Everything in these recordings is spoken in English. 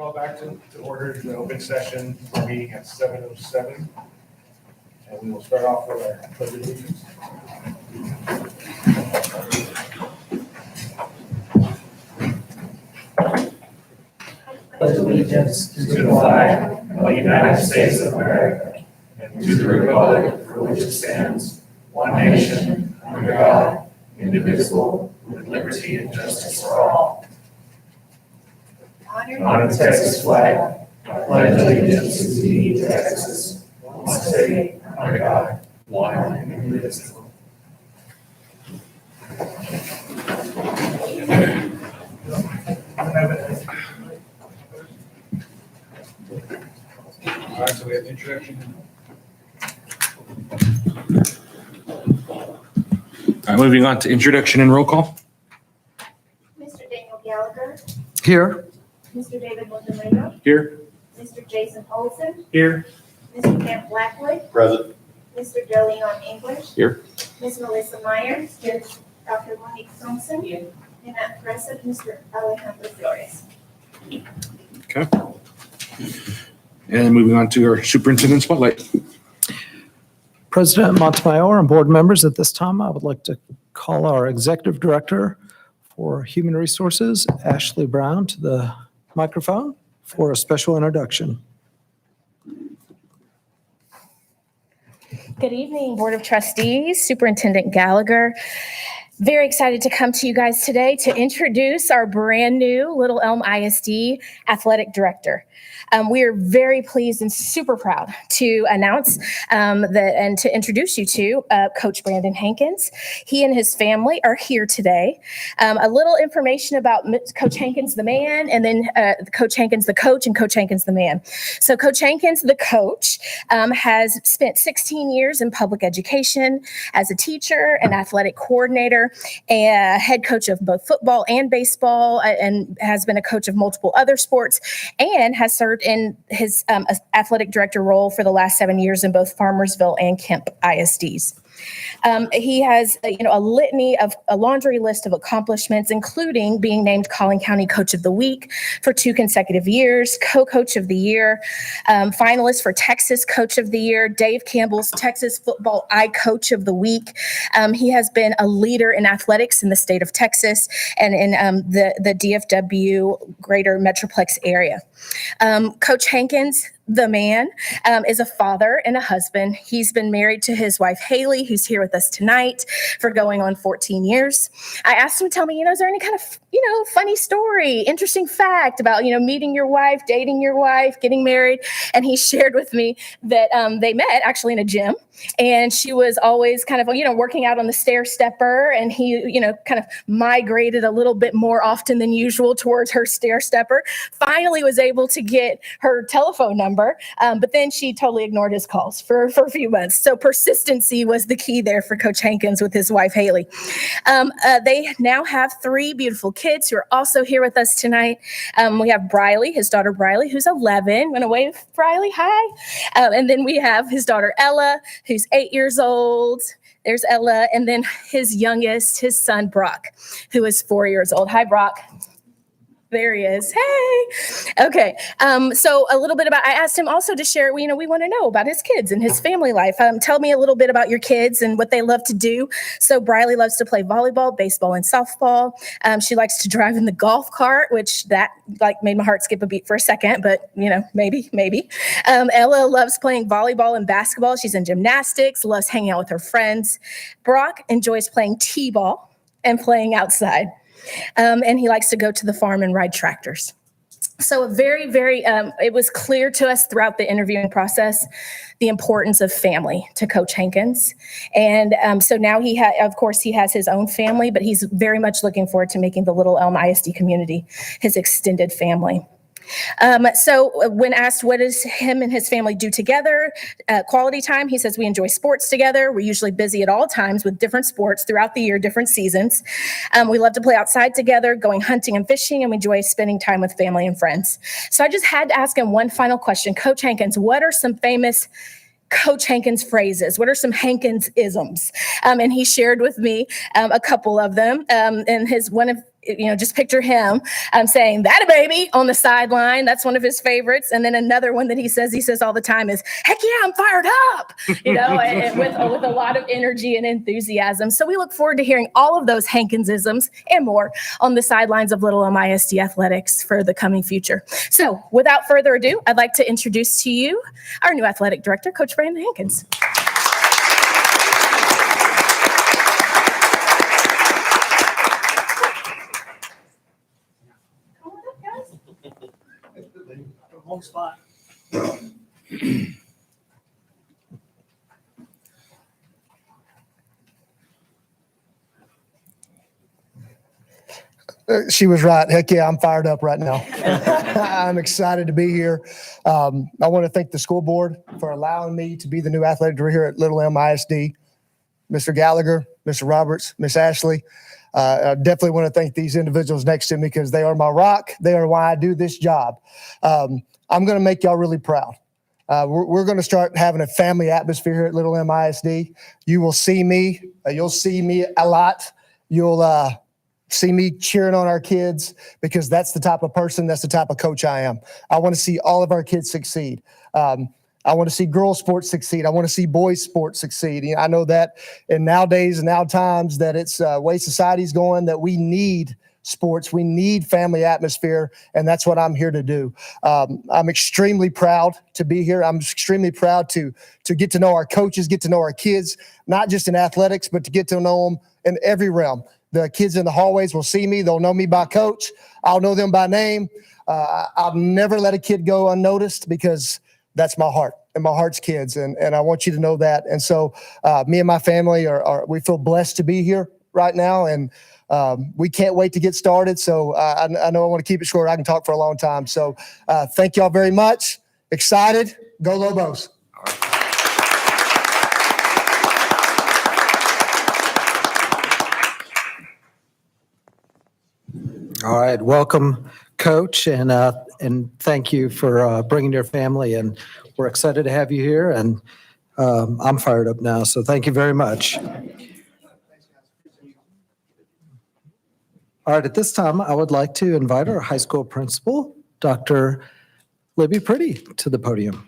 Call back to order the open session meeting at 7:07. And we will start off with our pledge of allegiance. Pledge allegiance to the flag of the United States of America and to the republic for which it stands, one nation, under God, indivisible, with liberty and justice for all. Honor the Texas flag. I pledge allegiance to thee, Texas, one state, under God, one and indivisible. All right, so we have introduction. All right, moving on to introduction and roll call. Mr. Daniel Gallagher, Here. Mr. David Montemurro, Here. Mr. Jason Olson, Here. Mr. Kent Blackwood, Present. Mr. Joe Leon English. Here. Ms. Melissa Myers. Here. Dr. Monique Thompson. Here. And at present, Mr. Alejandro Flores. Okay. And moving on to our superintendent spotlight. President Montemayor and board members, at this time, I would like to call our Executive Director for Human Resources, Ashley Brown, to the microphone for a special introduction. Good evening, Board of Trustees, Superintendent Gallagher. Very excited to come to you guys today to introduce our brand new Little Elm ISD Athletic Director. We are very pleased and super proud to announce that and to introduce you to Coach Brandon Hankins. He and his family are here today. A little information about Coach Hankins, the man, and then Coach Hankins, the coach, and Coach Hankins, the man. So Coach Hankins, the coach, has spent 16 years in public education as a teacher, an athletic coordinator, a head coach of both football and baseball, and has been a coach of multiple other sports, and has served in his athletic director role for the last 7 years in both Farmersville and Kemp ISDs. He has, a laundry list of accomplishments, including being named Collin County Coach of the Week for 2 consecutive years, Co-Coach of the Year, finalist for Texas Coach of the Year, Dave Campbell's Texas Football I-Coach of the Week. He has been a leader in athletics in the state of Texas and in the DFW Greater Metroplex area. Coach Hankins, the man, is a father and a husband. He's been married to his wife, Haley, who's here with us tonight for going on 14 years. I asked him to tell me, is there any kind of, funny story, interesting fact about, meeting your wife, dating your wife, getting married. And he shared with me that they met actually in a gym. And she was always kind of, working out on the stair stepper. And he, kind of migrated a little bit more often than usual towards her stair stepper. Finally was able to get her telephone number. But then she totally ignored his calls for a few months. So persistency was the key there for Coach Hankins with his wife, Haley. They now have 3 beautiful kids who are also here with us tonight. We have Briley, his daughter Briley, who's 11. I'm going to wave, Briley, hi. And then we have his daughter Ella, who's 8 years old. There's Ella. And then his youngest, his son, Brock, who is 4 years old. Hi, Brock. There he is. Hey. Okay. So a little bit about, I asked him also to share, we want to know about his kids and his family life. Tell me a little bit about your kids and what they love to do. So Briley loves to play volleyball, baseball, and softball. She likes to drive in the golf cart, which that made my heart skip a beat for a second, but maybe. Ella loves playing volleyball and basketball. She's in gymnastics, loves hanging out with her friends. Brock enjoys playing t-ball and playing outside. And he likes to go to the farm and ride tractors. So it was clear to us throughout the interviewing process, the importance of family to Coach Hankins. And so now he has his own family, but he's very much looking forward to making the Little Elm ISD community his extended family. So when asked what does him and his family do together, quality time, he says we enjoy sports together. We're usually busy at all times with different sports throughout the year, different seasons. We love to play outside together, going hunting and fishing, and we enjoy spending time with family and friends. So I just had to ask him one final question. Coach Hankins, what are some famous Coach Hankins phrases? What are some Hankins isms? And he shared with me a couple of them. And just picture him saying that a baby on the sideline. That's one of his favorites. And then another one that he says all the time is, heck yeah, I'm fired up, and with a lot of energy and enthusiasm. So we look forward to hearing all of those Hankinsisms and more on the sidelines of Little Elm ISD athletics for the coming future. So without further ado, I'd like to introduce to you our new athletic director, Coach Brandon Hankins. Home spot. She was right. Heck yeah, I'm fired up right now. I'm excited to be here. I want to thank the school board for allowing me to be the new athletic director here at Little Elm ISD. Mr. Gallagher, Mr. Roberts, Miss Ashley. I definitely want to thank these individuals next to me because they are my rock. They are why I do this job. I'm going to make y'all really proud. We're going to start having a family atmosphere here at Little Elm ISD. You will see me. You'll see me a lot. You'll see me cheering on our kids because that's the type of person, that's the type of coach I am. I want to see all of our kids succeed. I want to see girls sports succeed. I want to see boys sports succeed. I know that in nowadays and now times that it's way society's going, that we need sports. We need family atmosphere, and that's what I'm here to do. I'm extremely proud to be here. I'm extremely proud to get to know our coaches, get to know our kids, not just in athletics, but to get to know them in every realm. The kids in the hallways will see me. They'll know me by coach. I'll know them by name. I'll never let a kid go unnoticed because that's my heart and my heart's kids. And I want you to know that. And so me and my family we feel blessed to be here right now. And we can't wait to get started. So I know I want to keep it short. I can talk for a long time. So thank y'all very much. Excited. Go Lobos. All right, welcome, Coach, and thank you for bringing your family. And we're excited to have you here. And I'm fired up now, so thank you very much. All right, at this time, I would like to invite our high school principal, Dr. Libby Pretty, to the podium.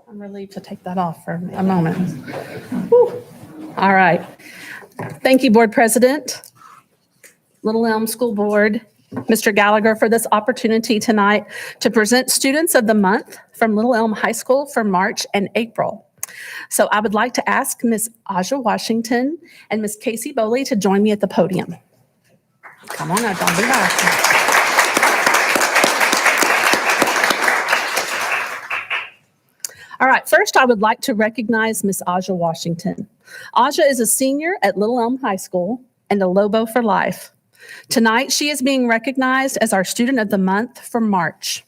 I'm relieved to take that off for a moment. Whew. All right. Thank you, Board President, Little Elm School Board, Mr. Gallagher, for this opportunity tonight to present Students of the Month from Little Elm High School for March and April. So I would like to ask Ms. Aja Washington and Ms. Casey Bowley to join me at the podium. Come on now, don't be shy. All right, first I would like to recognize Ms. Aja Washington. Aja is a senior at Little Elm High School and a Lobo for life. Tonight, she is being recognized as our Student of the Month for March.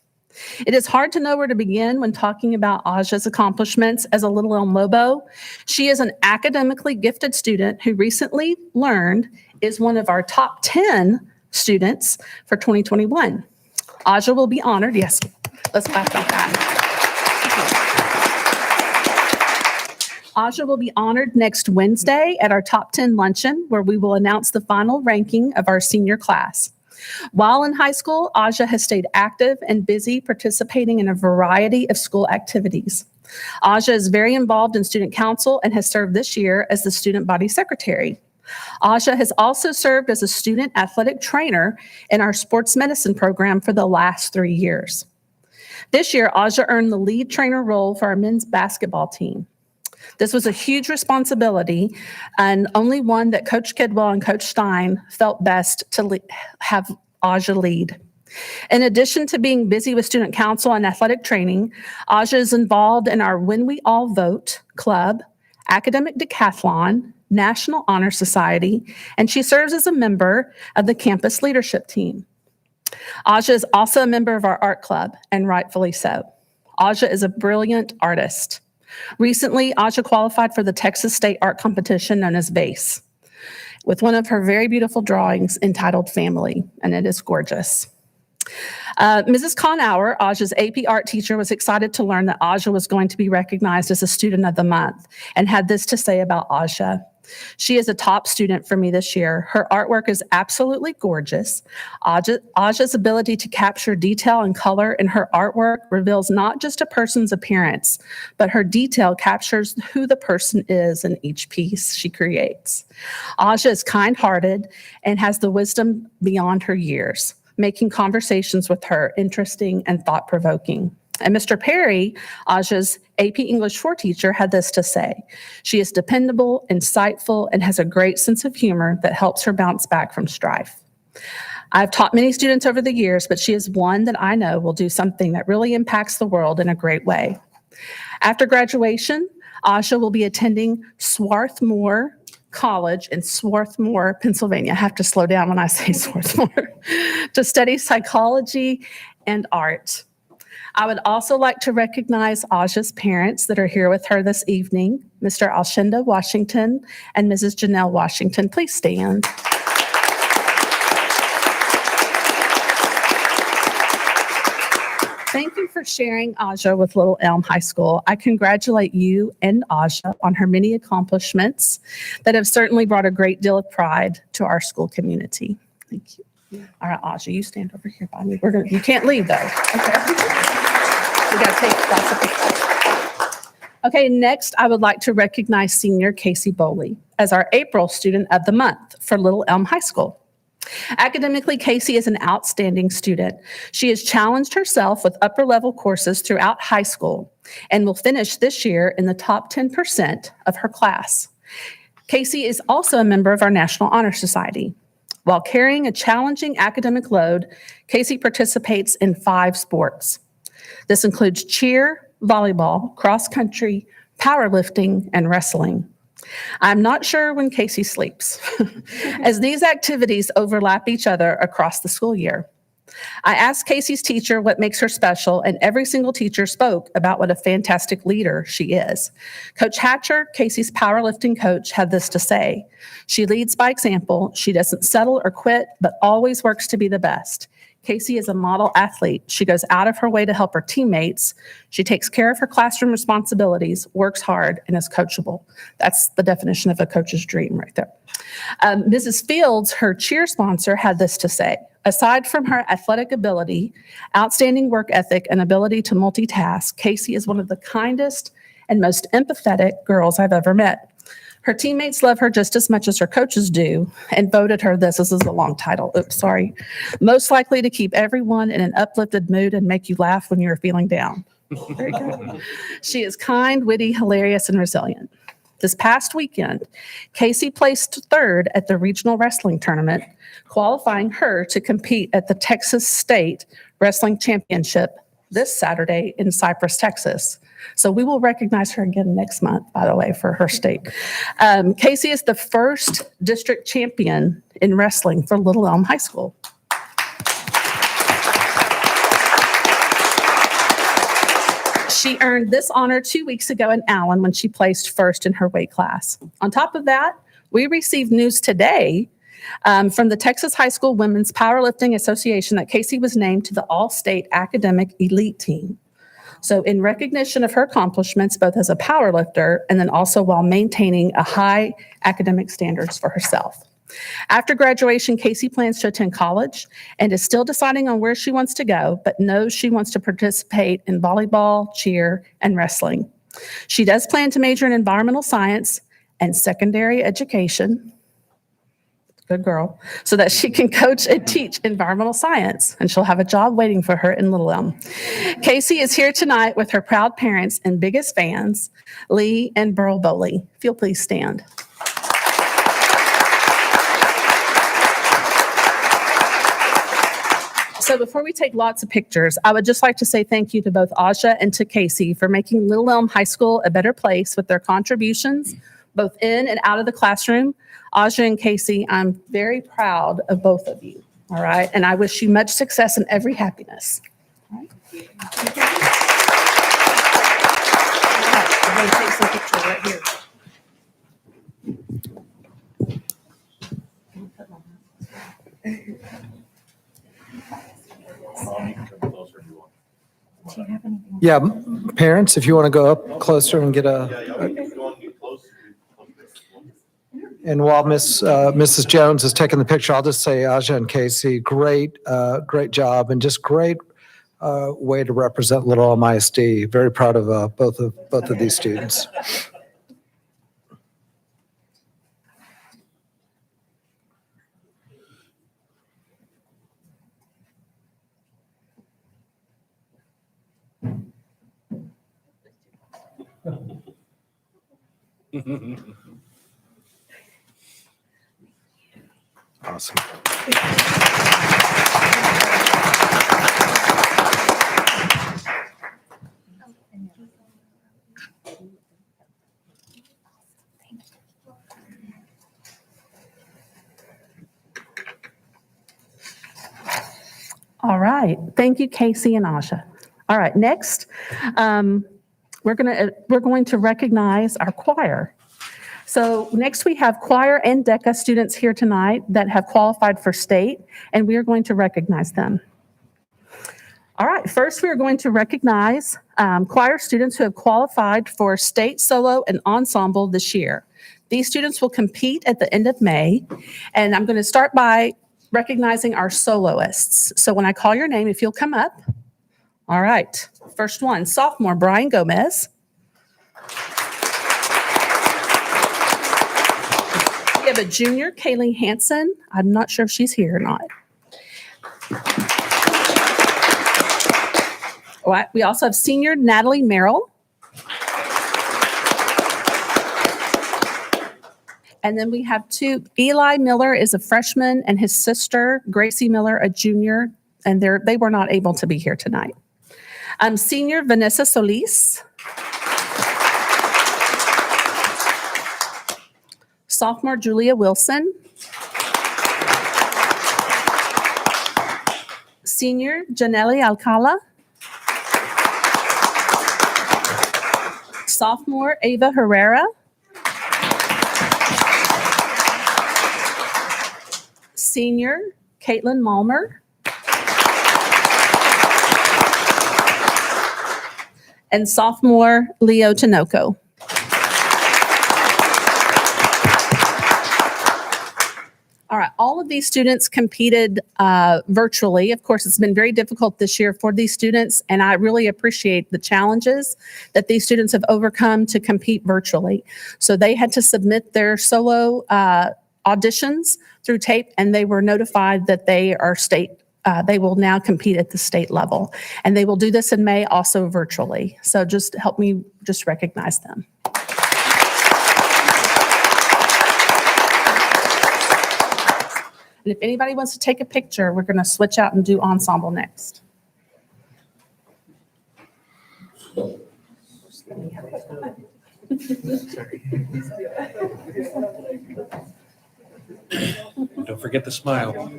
It is hard to know where to begin when talking about Aja's accomplishments as a Little Elm Lobo. She is an academically gifted student who recently learned is one of our top 10 students for 2021. Aja will be honored. Yes, let's clap about that. Aja will be honored next Wednesday at our Top 10 luncheon, where we will announce the final ranking of our senior class. While in high school, Aja has stayed active and busy participating in a variety of school activities. Aja is very involved in student council and has served this year as the student body secretary. Aja has also served as a student athletic trainer in our sports medicine program for the last 3 years. This year, Aja earned the lead trainer role for our men's basketball team. This was a huge responsibility and only one that Coach Kidwell and Coach Stein felt best to have Aja lead. In addition to being busy with student council and athletic training, Aja is involved in our When We All Vote Club, Academic Decathlon, National Honor Society, and she serves as a member of the campus leadership team. Aja is also a member of our art club, and rightfully so. Aja is a brilliant artist. Recently, Aja qualified for the Texas State Art Competition known as VASE. with one of her very beautiful drawings entitled Family, and it is gorgeous. Mrs. Conauer, Aja's AP art teacher, was excited to learn that Aja was going to be recognized as a student of the month and had this to say about Aja. She is a top student for me this year. Her artwork is absolutely gorgeous. Aja's ability to capture detail and color in her artwork reveals not just a person's appearance, but her detail captures who the person is in each piece she creates. Aja is kind-hearted and has the wisdom beyond her years, making conversations with her interesting and thought-provoking. And Mr. Perry, Aja's AP English 4 teacher, had this to say: she is dependable, insightful, and has a great sense of humor that helps her bounce back from strife. I've taught many students over the years, but she is one that I know will do something that really impacts the world in a great way. After graduation, Aja will be attending Swarthmore College in Swarthmore, Pennsylvania. I have to slow down when I say Swarthmore, to study psychology and art. I would also like to recognize Aja's parents that are here with her this evening, Mr. Alshinda Washington and Mrs. Janelle Washington. Please stand. Thank you for sharing Aja with Little Elm High School. I congratulate you and Aja on her many accomplishments that have certainly brought a great deal of pride to our school community. Thank you. All right, Aja, you stand over here by me. You can't leave though. Okay. We got to take lots of pictures. Okay, next I would like to recognize senior Casey Bowley as our April Student of the Month for Little Elm High School. Academically, Casey is an outstanding student. She has challenged herself with upper level courses throughout high school and will finish this year in the top 10% of her class. Casey is also a member of our National Honor Society. While carrying a challenging academic load, Casey participates in 5 sports. This includes cheer, volleyball, cross country, powerlifting, and wrestling. I'm not sure when Casey sleeps, as these activities overlap each other across the school year. I asked Casey's teacher what makes her special, and every single teacher spoke about what a fantastic leader she is. Coach Hatcher, Casey's powerlifting coach, had this to say: she leads by example, she doesn't settle or quit, but always works to be the best. Casey is a model athlete. She goes out of her way to help her teammates. She takes care of her classroom responsibilities, works hard, and is coachable. That's the definition of a coach's dream right there. Mrs. Fields, her cheer sponsor, had this to say: aside from her athletic ability, outstanding work ethic, and ability to multitask, Casey is one of the kindest and most empathetic girls I've ever met. Her teammates love her just as much as her coaches do and voted her this is a long title. Oops, sorry. Most likely to keep everyone in an uplifted mood and make you laugh when you're feeling down. Very good. She is kind, witty, hilarious, and resilient. This past weekend, Casey placed 3rd at the regional wrestling tournament, qualifying her to compete at the Texas State Wrestling Championship this Saturday in Cypress, Texas. So we will recognize her again next month, by the way, for her state. Casey is the first district champion in wrestling for Little Elm High School. She earned this honor 2 weeks ago in Allen when she placed 1st in her weight class. On top of that, we received news today from the Texas High School Women's Powerlifting Association that Casey was named to the All-State Academic Elite Team. So in recognition of her accomplishments, both as a powerlifter and then also while maintaining a high academic standards for herself. After graduation, Casey plans to attend college and is still deciding on where she wants to go, but knows she wants to participate in volleyball, cheer, and wrestling. She does plan to major in environmental science and secondary education. Good girl. So that she can coach and teach environmental science, and she'll have a job waiting for her in Little Elm. Casey is here tonight with her proud parents and biggest fans, Lee and Burl Bowley. If you'll please stand. So before we take lots of pictures, I would just like to say thank you to both Aja and to Casey for making Little Elm High School a better place with their contributions, both in and out of the classroom. Aja and Casey, I'm very proud of both of you, all right? And I wish you much success and every happiness. All right? I'm going to take some pictures right here. Yeah, parents, if you want to go up closer and get and while Mrs. Jones is taking the picture, I'll just say Aja and Casey, great job and just great way to represent Little Elm ISD. Very proud of both of these students. Awesome. All right. Thank you, Casey and Aja. All right, next, we're going to recognize our choir. So next we have choir and Deca students here tonight that have qualified for state, and we are going to recognize them. All right, first we are going to recognize choir students who have qualified for state solo and ensemble this year. These students will compete at the end of May, and I'm going to start by recognizing our soloists. So when I call your name, if you'll come up. All right, first one, sophomore Brian Gomez. We have a junior, Kaylee Hansen. I'm not sure if she's here or not. All right, we also have senior Natalie Merrill. And then we have two, Eli Miller is a freshman and his sister, Gracie Miller, a junior, and they were not able to be here tonight. Senior Vanessa Solis. Sophomore Julia Wilson. Senior Janelle Alcala. Sophomore Ava Herrera. Senior Caitlin Malmer. And sophomore Leo Tinoco. All right, all of these students competed virtually. Of course, it's been very difficult this year for these students, and I really appreciate the challenges that these students have overcome to compete virtually. So they had to submit their solo auditions through tape, and they were notified that they are they will now compete at the state level. And they will do this in May also virtually. So just help me just recognize them. And if anybody wants to take a picture, we're going to switch out and do ensemble next. Don't forget the smile.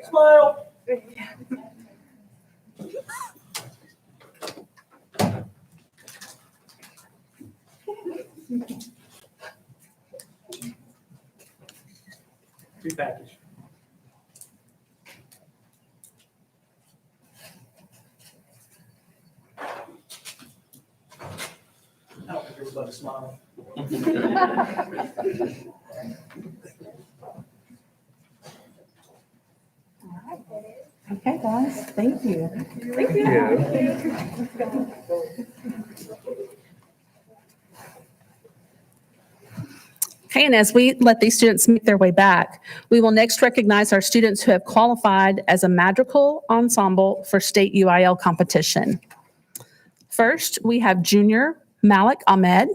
Smile. Prepackaged. I don't think everybody smile. Okay, guys, thank you. Thank you. Okay, and as we let these students make their way back, we will next recognize our students who have qualified as a madrigal ensemble for state UIL competition. First, we have junior Malik Ahmed.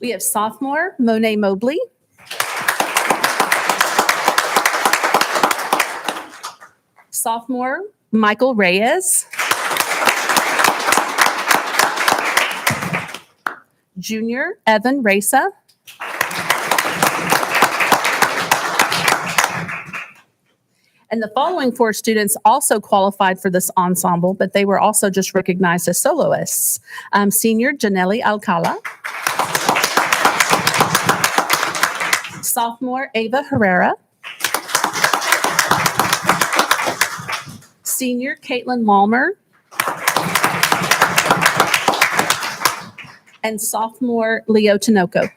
We have sophomore Monet Mobley. Sophomore Michael Reyes. Junior Evan Reza. And the following four students also qualified for this ensemble, but they were also just recognized as soloists. Senior Janelle Alcala. Sophomore Ava Herrera. Senior Caitlin Malmer. And sophomore Leo Tinoco.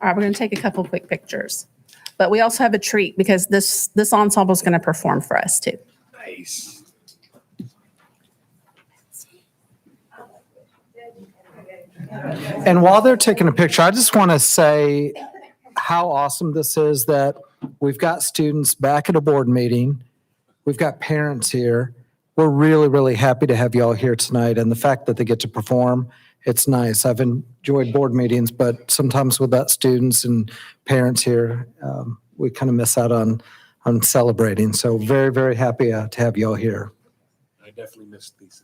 All right, we're going to take a couple quick pictures. But we also have a treat because this ensemble is going to perform for us too. Nice. And while they're taking a picture, I just want to say how awesome this is that we've got students back at a board meeting. We've got parents here. We're really, really happy to have you all here tonight. And the fact that they get to perform, it's nice. I've enjoyed board meetings, but sometimes without students and parents here, we kind of miss out on celebrating. So very, very happy to have you all here. I definitely missed these.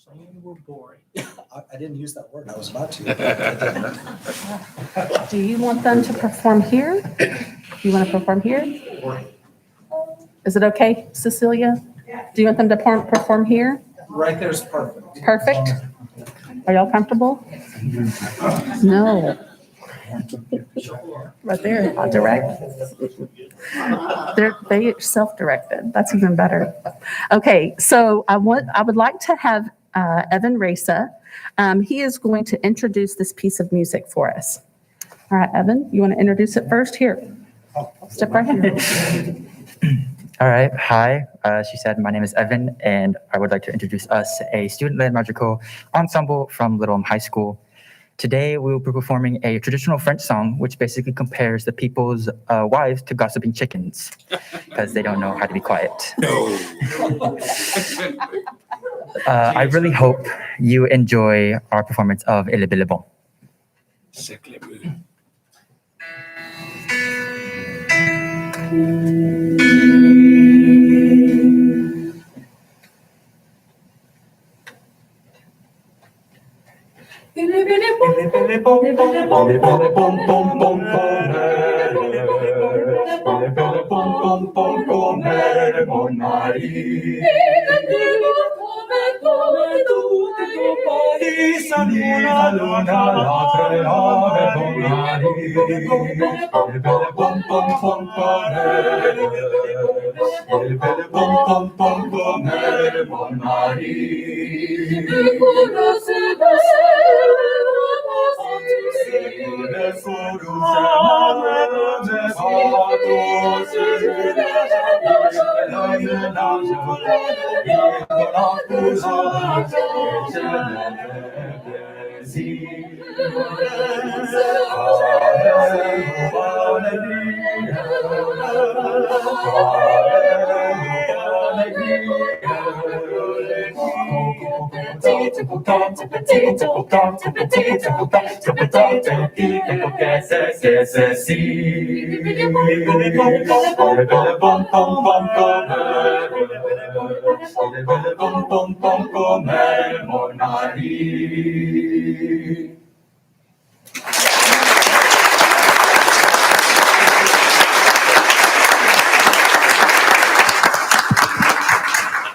Saying we're boring. I didn't use that word. I was about to. Do you want them to perform here? Do you want to perform here? Is it okay, Cecilia? Do you want them to perform here? Right there's perfect. Perfect? Are y'all comfortable? No. Right there, direct. They self-directed. That's even better. Okay, so I would like to have Evan Reza. He is going to introduce this piece of music for us. All right, Evan, you want to introduce it first? Here. Step right here. All right. Hi. She said, my name is Evan, and I would like to introduce us a student-led magical ensemble from Little Elm High School. Today, we will be performing a traditional French song, which basically compares the people's wives to gossiping chickens, because they don't know how to be quiet. No. I really hope you enjoy our performance of Il est bel et bon. Sickly blue.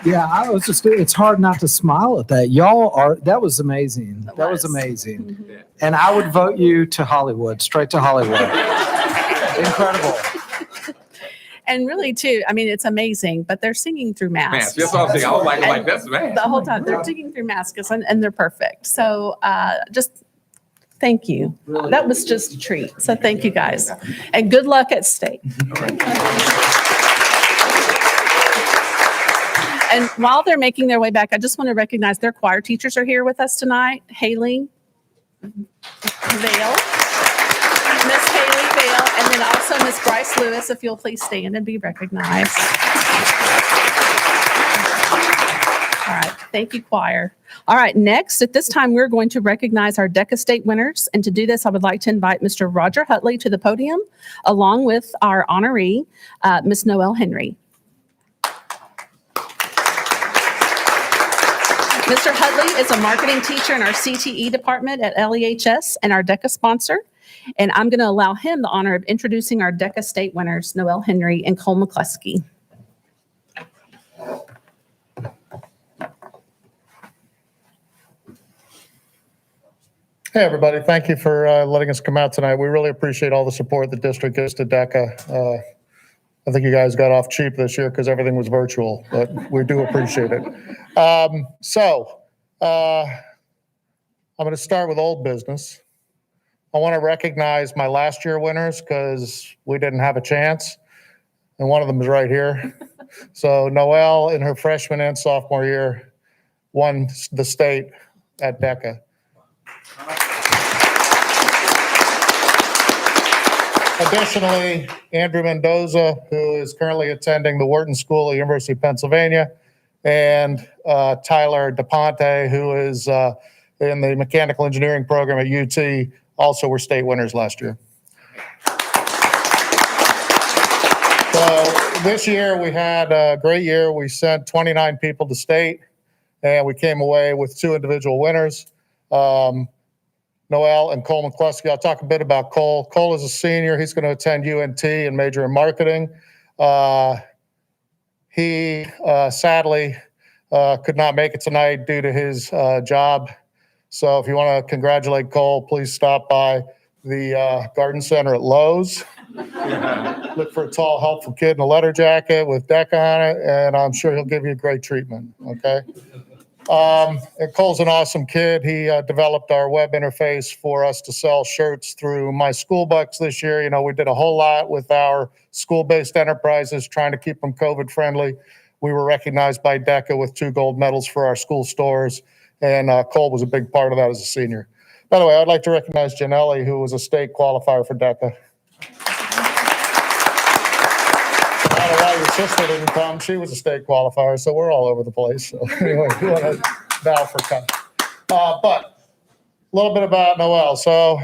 Yeah, it's hard not to smile at that. That was amazing. That was amazing. Mhm. And I would vote you to Hollywood, straight to Hollywood. Incredible. And really, too, I mean, it's amazing, but they're singing through masks. That's what I'm saying. I was like, that's mad. The whole time, they're singing through masks, and they're perfect. So just thank you. That was just a treat. So thank you, guys. And good luck at state. And while they're making their way back, I just want to recognize their choir teachers are here with us tonight. Haley Vale, Miss Haley Vale, and then also Miss Bryce Lewis, if you'll please stand and be recognized. All right, thank you, choir. All right, next, at this time, we're going to recognize our Deca State winners. And to do this, I would like to invite Mr. Roger Hutley to the podium, along with our honoree, Miss Noelle Henry. Mr. Hudley is a marketing teacher in our CTE department at LEHS and our DECA sponsor. And I'm going to allow him the honor of introducing our DECA state winners, Noelle Henry and Cole Mccluskey. Hey, everybody. Thank you for letting us come out tonight. We really appreciate all the support the district gives to Deca. I think you guys got off cheap this year because everything was virtual, but we do appreciate it. I'm going to start with old business. I want to recognize my last year winners because we didn't have a chance, and one of them is right here. So Noelle, in her freshman and sophomore year, won the state at Deca. Additionally, Andrew Mendoza, who is currently attending the Wharton School at the University of Pennsylvania, and Tyler DePonte, who is in the mechanical engineering program at UT, also were state winners last year. So this year we had a great year. We sent 29 people to state, and we came away with 2 individual winners. Noelle and Cole Mccluskey. I'll talk a bit about Cole. Cole is a senior. He's going to attend UNT and major in marketing. He sadly could not make it tonight due to his job. So if you want to congratulate Cole, please stop by the garden center at Lowe's. Look for a tall, helpful kid in a leather jacket with Deca on it, and I'm sure he'll give you great treatment, okay? And Cole's an awesome kid. He developed our web interface for us to sell shirts through My School Bucks this year. You know, we did a whole lot with our school-based enterprises trying to keep them COVID friendly. We were recognized by Deca with 2 gold medals for our school stores, and Cole was a big part of that as a senior. By the way, I'd like to recognize Janelle, who was a state qualifier for Deca. I don't know why your sister didn't come. She was a state qualifier, so we're all over the place. So anyway, we want to bow for coming. But a little bit about Noelle. So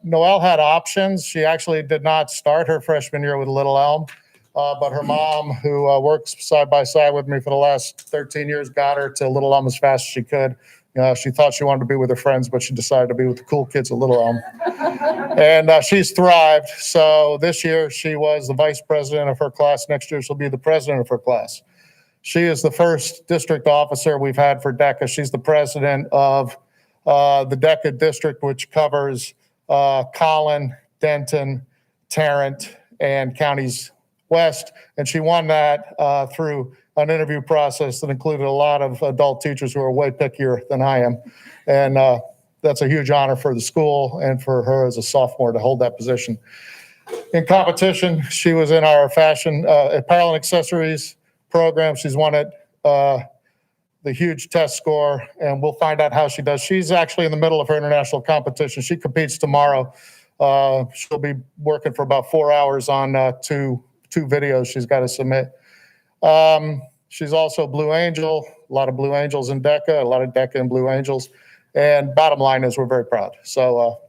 Noelle had options. She actually did not start her freshman year with Little Elm, but her mom, who works side by side with me for the last 13 years, got her to Little Elm as fast as she could. She thought she wanted to be with her friends, but she decided to be with the cool kids at Little Elm. And she's thrived. So this year she was the vice president of her class. Next year she'll be the president of her class. She is the first district officer we've had for Deca. She's the president of the Deca district, which covers Collin, Denton, Tarrant, and counties west. And she won that through an interview process that included a lot of adult teachers who are way pickier than I am. And that's a huge honor for the school and for her as a sophomore to hold that position. In competition, she was in our fashion apparel and accessories program. She's won it, the huge test score, and we'll find out how she does. She's actually in the middle of her international competition. She competes tomorrow. She'll be working for about 4 hours on two videos she's got to submit. She's also Blue Angel, a lot of Blue Angels in Deca, a lot of Deca and Blue Angels. And bottom line is we're very proud. So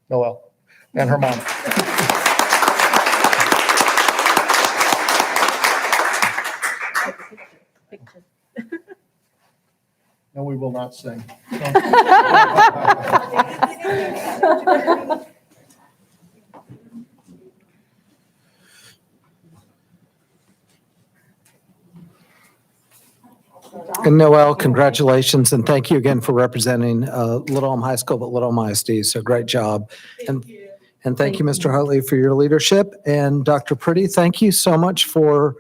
Noelle and her mom. No, we will not sing. And Noelle, congratulations, and thank you again for representing Little Elm High School, but Little Elm ISD, so great job. And thank you, Mr. Hartley, for your leadership. And Dr. Pretty, thank you so much for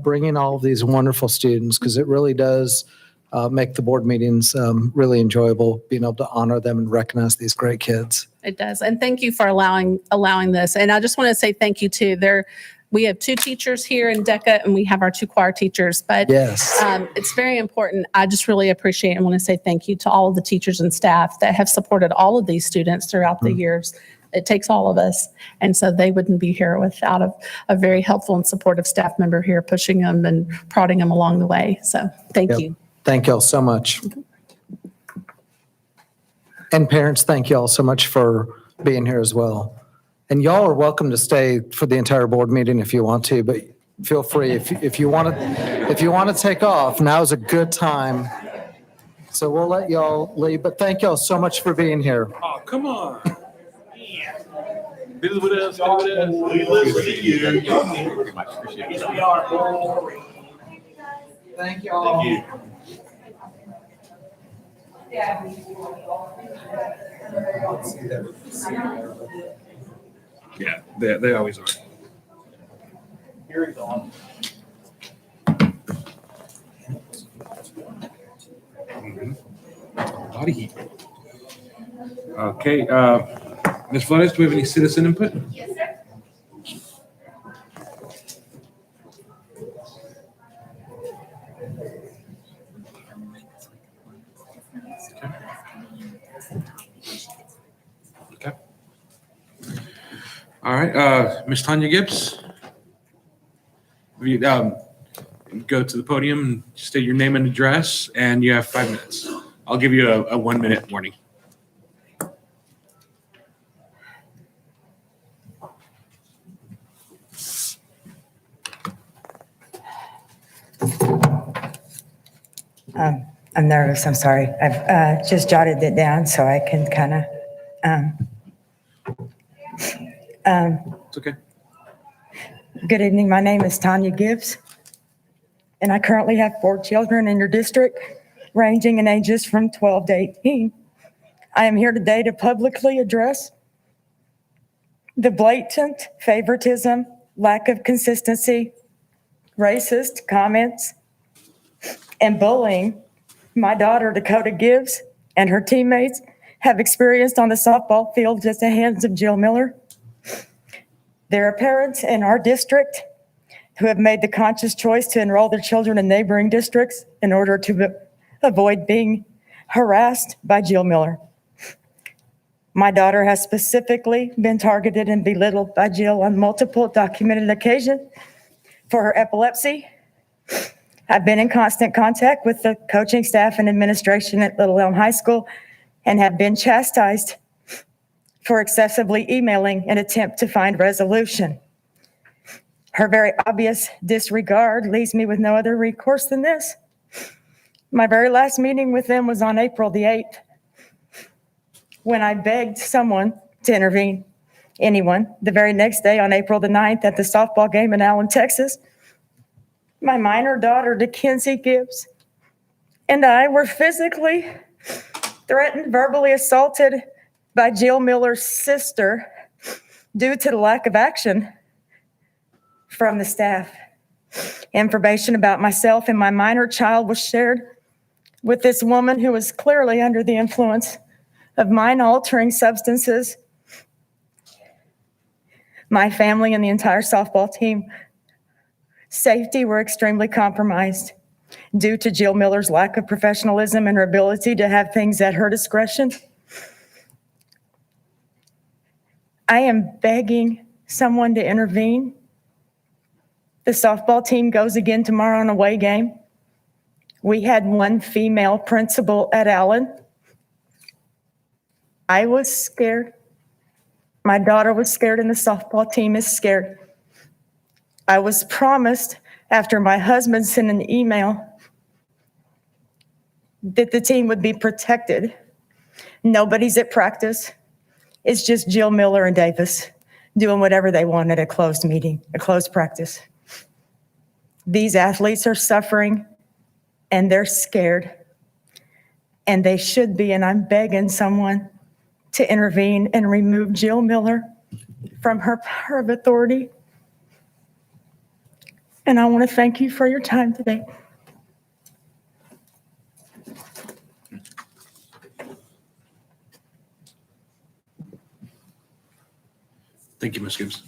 bringing all of these wonderful students, because it really does make the board meetings really enjoyable, being able to honor them and recognize these great kids. It does. And thank you for allowing this. And I just want to say thank you too. We have 2 teachers here in Deca, and we have our 2 choir teachers. But yes, it's very important. I just really appreciate and want to say thank you to all of the teachers and staff that have supported all of these students throughout the years. It takes all of us. And so they wouldn't be here without a very helpful and supportive staff member here pushing them and prodding them along the way. So thank you. Thank you all so much. And parents, thank you all so much for being here as well. And y'all are welcome to stay for the entire board meeting if you want to, but feel free if you want to take off. Now is a good time. So we'll let y'all leave, but thank y'all so much for being here. Oh, come on. Visit with us. We will see you. Very much appreciate it. Thank y'all. Thank you. Yeah, they always are. Hearing's on. Body heat. Okay, Ms. Flores, do we have any citizen input? Yes, sir. Okay. All right, Ms. Tanya Gibbs? You, go to the podium and state your name and address, and you have 5 minutes. I'll give you a 1 minute warning. I'm nervous, I'm sorry. I've just jotted it down so I can kind of. It's okay. Good evening, my name is Tanya Gibbs, and I currently have 4 children in your district, ranging in ages from 12 to 18. I am here today to publicly address the blatant favoritism, lack of consistency, racist comments, and bullying my daughter Dakota Gibbs and her teammates have experienced on the softball field at the hands of Jill Miller. There are parents in our district who have made the conscious choice to enroll their children in neighboring districts in order to avoid being harassed by Jill Miller. My daughter has specifically been targeted and belittled by Jill on multiple documented occasions for her epilepsy. I've been in constant contact with the coaching staff and administration at Little Elm High School and have been chastised for excessively emailing an attempt to find resolution. Her very obvious disregard leaves me with no other recourse than this. My very last meeting with them was on April the 8th, when I begged someone to intervene, anyone. The very next day, on April the 9th, at the softball game in Allen, Texas, my minor daughter, Deca Gibbs, and I were physically threatened, verbally assaulted by Jill Miller's sister due to the lack of action from the staff. Information about myself and my minor child was shared with this woman who was clearly under the influence of mind-altering substances. My family and the entire softball team safety were extremely compromised due to Jill Miller's lack of professionalism and her ability to have things at her discretion. I am begging someone to intervene. The softball team goes again tomorrow on a away game. We had 1 female principal at Allen. I was scared. My daughter was scared, and the softball team is scared. I was promised after my husband sent an email that the team would be protected. Nobody's at practice. It's just Jill Miller and Davis doing whatever they want at a closed meeting, a closed practice. These athletes are suffering and they're scared, and they should be, and I'm begging someone to intervene and remove Jill Miller from her power of authority. And I want to thank you for your time today. Thank you, Ms. Gibbs.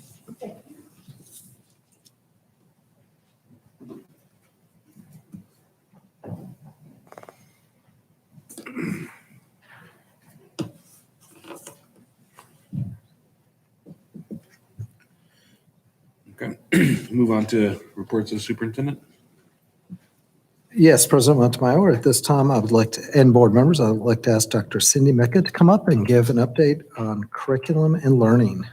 Okay, move on to reports of the superintendent. Yes, President Montemayor, at this time, I would like to, and board members, I would like to ask Dr. Cindy Mecca to come up and give an update on curriculum and learning.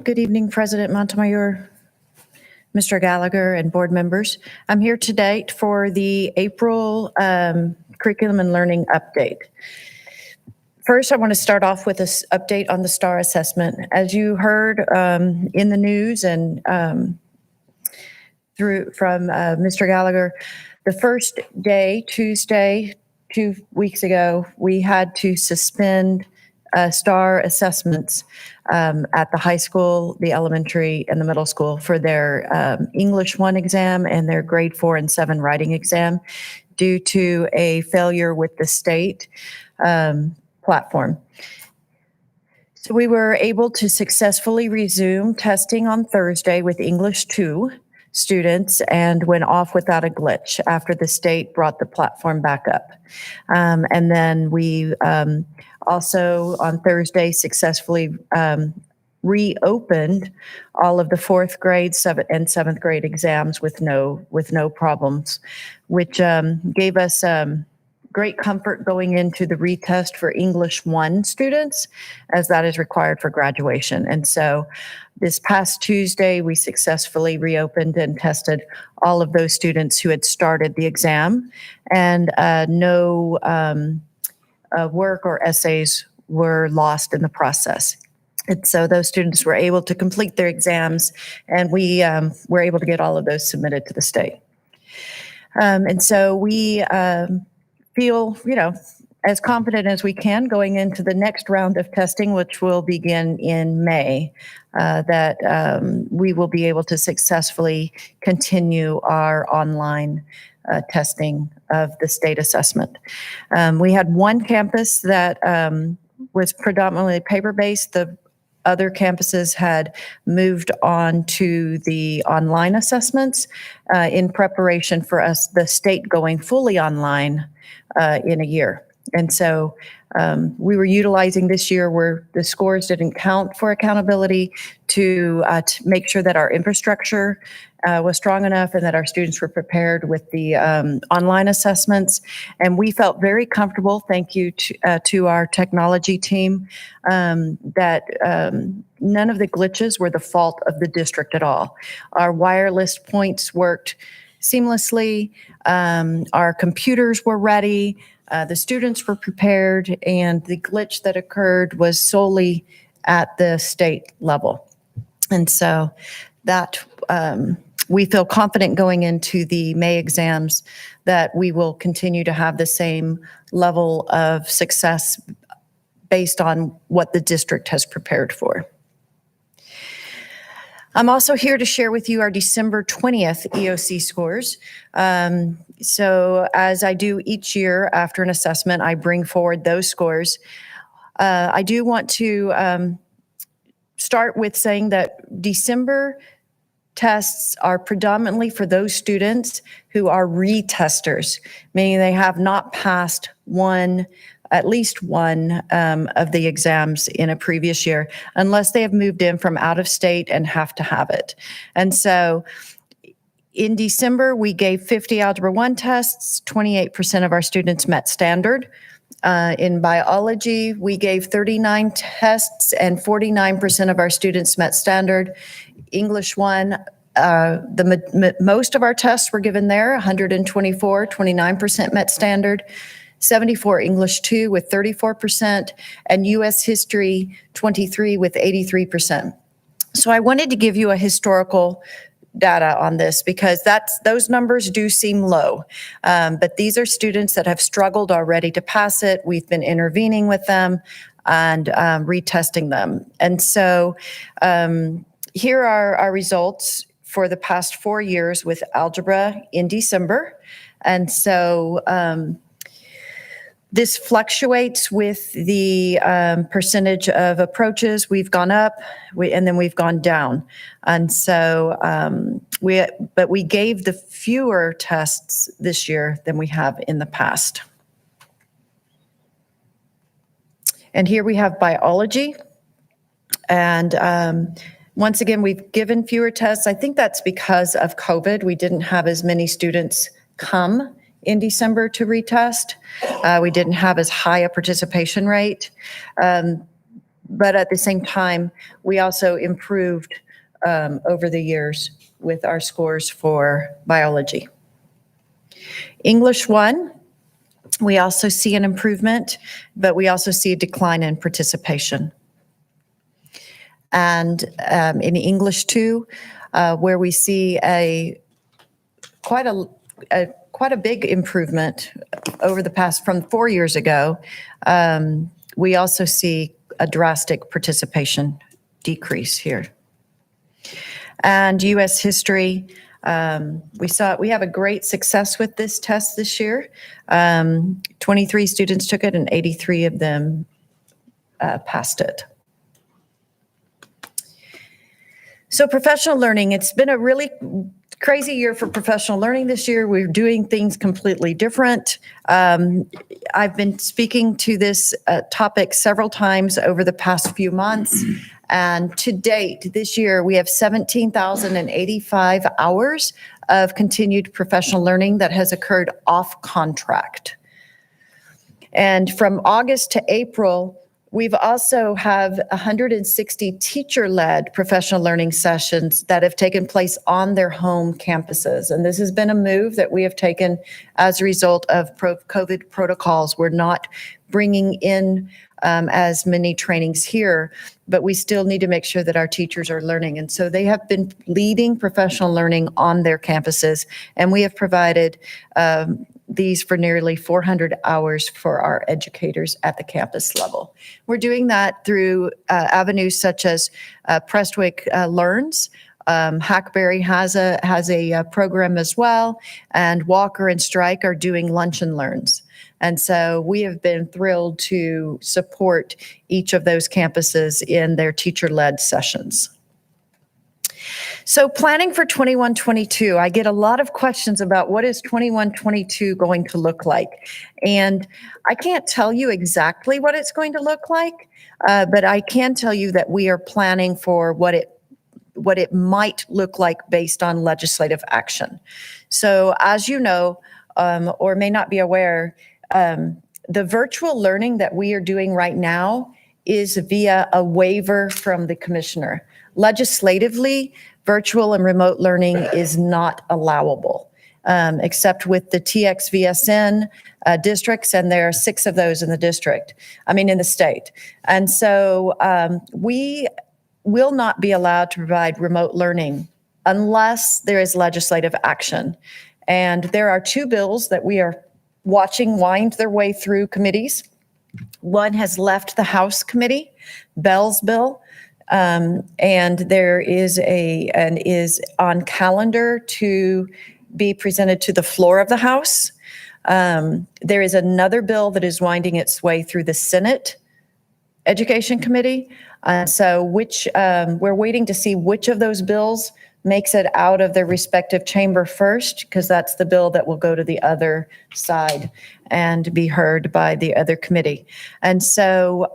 Good evening, President Montemayor, Mr. Gallagher, and board members. I'm here today for the April curriculum and learning update. First, I want to start off with this update on the STAR assessment. As you heard in the news and from Mr. Gallagher, the first day, Tuesday, 2 weeks ago, we had to suspend STAR assessments at the high school, the elementary, and the middle school for their English 1 exam and their grade 4 and 7 writing exam due to a failure with the state platform. So we were able to successfully resume testing on Thursday with English 2 students and went off without a glitch after the state brought the platform back up. And then we also on Thursday successfully reopened all of the 4th grade, 7th and 7th grade exams with no problems, which gave us great comfort going into the retest for English 1 students, as that is required for graduation. And so this past Tuesday, we successfully reopened and tested all of those students who had started the exam, and no work or essays were lost in the process. And so those students were able to complete their exams, and we were able to get all of those submitted to the state. And so we feel, as confident as we can going into the next round of testing, which will begin in May, that we will be able to successfully continue our online testing of the state assessment. We had one campus that was predominantly paper-based. The other campuses had moved on to the online assessments in preparation for us, the state going fully online in a year. And so we were utilizing this year where the scores didn't count for accountability to make sure that our infrastructure was strong enough and that our students were prepared with the online assessments. And we felt very comfortable, thank you to our technology team, that none of the glitches were the fault of the district at all. Our wireless points worked seamlessly. Our computers were ready. The students were prepared, and the glitch that occurred was solely at the state level. And so that we feel confident going into the May exams that we will continue to have the same level of success based on what the district has prepared for. I'm also here to share with you our December 20th EOC scores. So as I do each year after an assessment, I bring forward those scores. I do want to start with saying that December tests are predominantly for those students who are retesters, meaning they have not passed at least one of the exams in a previous year, unless they have moved in from out of state and have to have it. And so in December, we gave 50 Algebra 1 tests. 28% of our students met standard. In biology, we gave 39 tests, and 49% of our students met standard. English 1, most of our tests were given there, 124, 29% met standard. 74 English 2 with 34%, and U.S. History 23 with 83%. So I wanted to give you a historical data on this because those numbers do seem low, but these are students that have struggled already to pass it. We've been intervening with them and retesting them. And so here are our results for the past 4 years with algebra in December. And so this fluctuates with the percentage of approaches. We've gone up, and then we've gone down. And so we gave the fewer tests this year than we have in the past. And here we have biology. And once again, we've given fewer tests. I think that's because of COVID. We didn't have as many students come in December to retest. We didn't have as high a participation rate. But at the same time, we also improved over the years with our scores for biology. English 1, We also see an improvement, but we also see a decline in participation. And in English 2, where we see quite a big improvement over the past from 4 years ago, we also see a drastic participation decrease here. And U.S. history, we have a great success with this test this year. 23 students took it and 83 of them passed it. So professional learning, it's been a really crazy year for professional learning this year. We're doing things completely different. I've been speaking to this topic several times over the past few months. And to date, this year, we have 17,085 hours of continued professional learning that has occurred off contract. And from August to April, we've also have 160 teacher-led professional learning sessions that have taken place on their home campuses. And this has been a move that we have taken as a result of COVID protocols. We're not bringing in as many trainings here, but we still need to make sure that our teachers are learning. And so they have been leading professional learning on their campuses, and we have provided these for nearly 400 hours for our educators at the campus level. We're doing that through avenues such as Prestwick Learns. Hackberry has a program as well, and Walker and Strike are doing Lunch and Learns. And so we have been thrilled to support each of those campuses in their teacher-led sessions. So planning for 21-22, I get a lot of questions about what is 21-22 going to look like. And I can't tell you exactly what it's going to look like, but I can tell you that we are planning for what it might look like based on legislative action. So as you know, or may not be aware, the virtual learning that we are doing right now is via a waiver from the commissioner. Legislatively, virtual and remote learning is not allowable, except with the TXVSN districts, and there are 6 of those in the state. And so we will not be allowed to provide remote learning unless there is legislative action. And there are 2 bills that we are watching wind their way through committees. One has left the House committee, Bell's bill, and there is is on calendar to be presented to the floor of the House. There is another bill that is winding its way through the Senate Education Committee. So we're waiting to see which of those bills makes it out of their respective chamber first, because that's the bill that will go to the other side and be heard by the other committee. And so,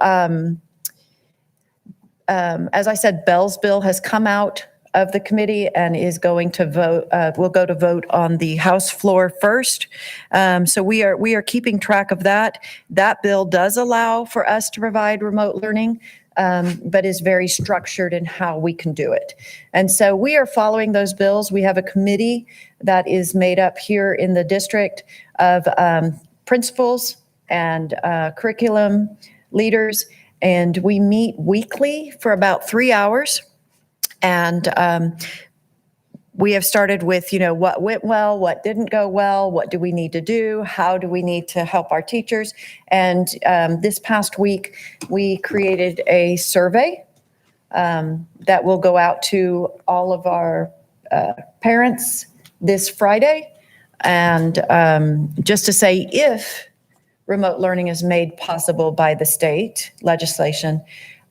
as I said, Bell's bill has come out of the committee and is going to vote, will go to vote on the House floor first. So we are keeping track of that. That bill does allow for us to provide remote learning, but is very structured in how we can do it. And so we are following those bills. We have a committee that is made up here in the district of principals and curriculum leaders, and we meet weekly for about 3 hours. And we have started with, what went well, what didn't go well, what do we need to do, how do we need to help our teachers. And this past week, we created a survey that will go out to all of our parents this Friday. And just to say, if remote learning is made possible by the state legislation,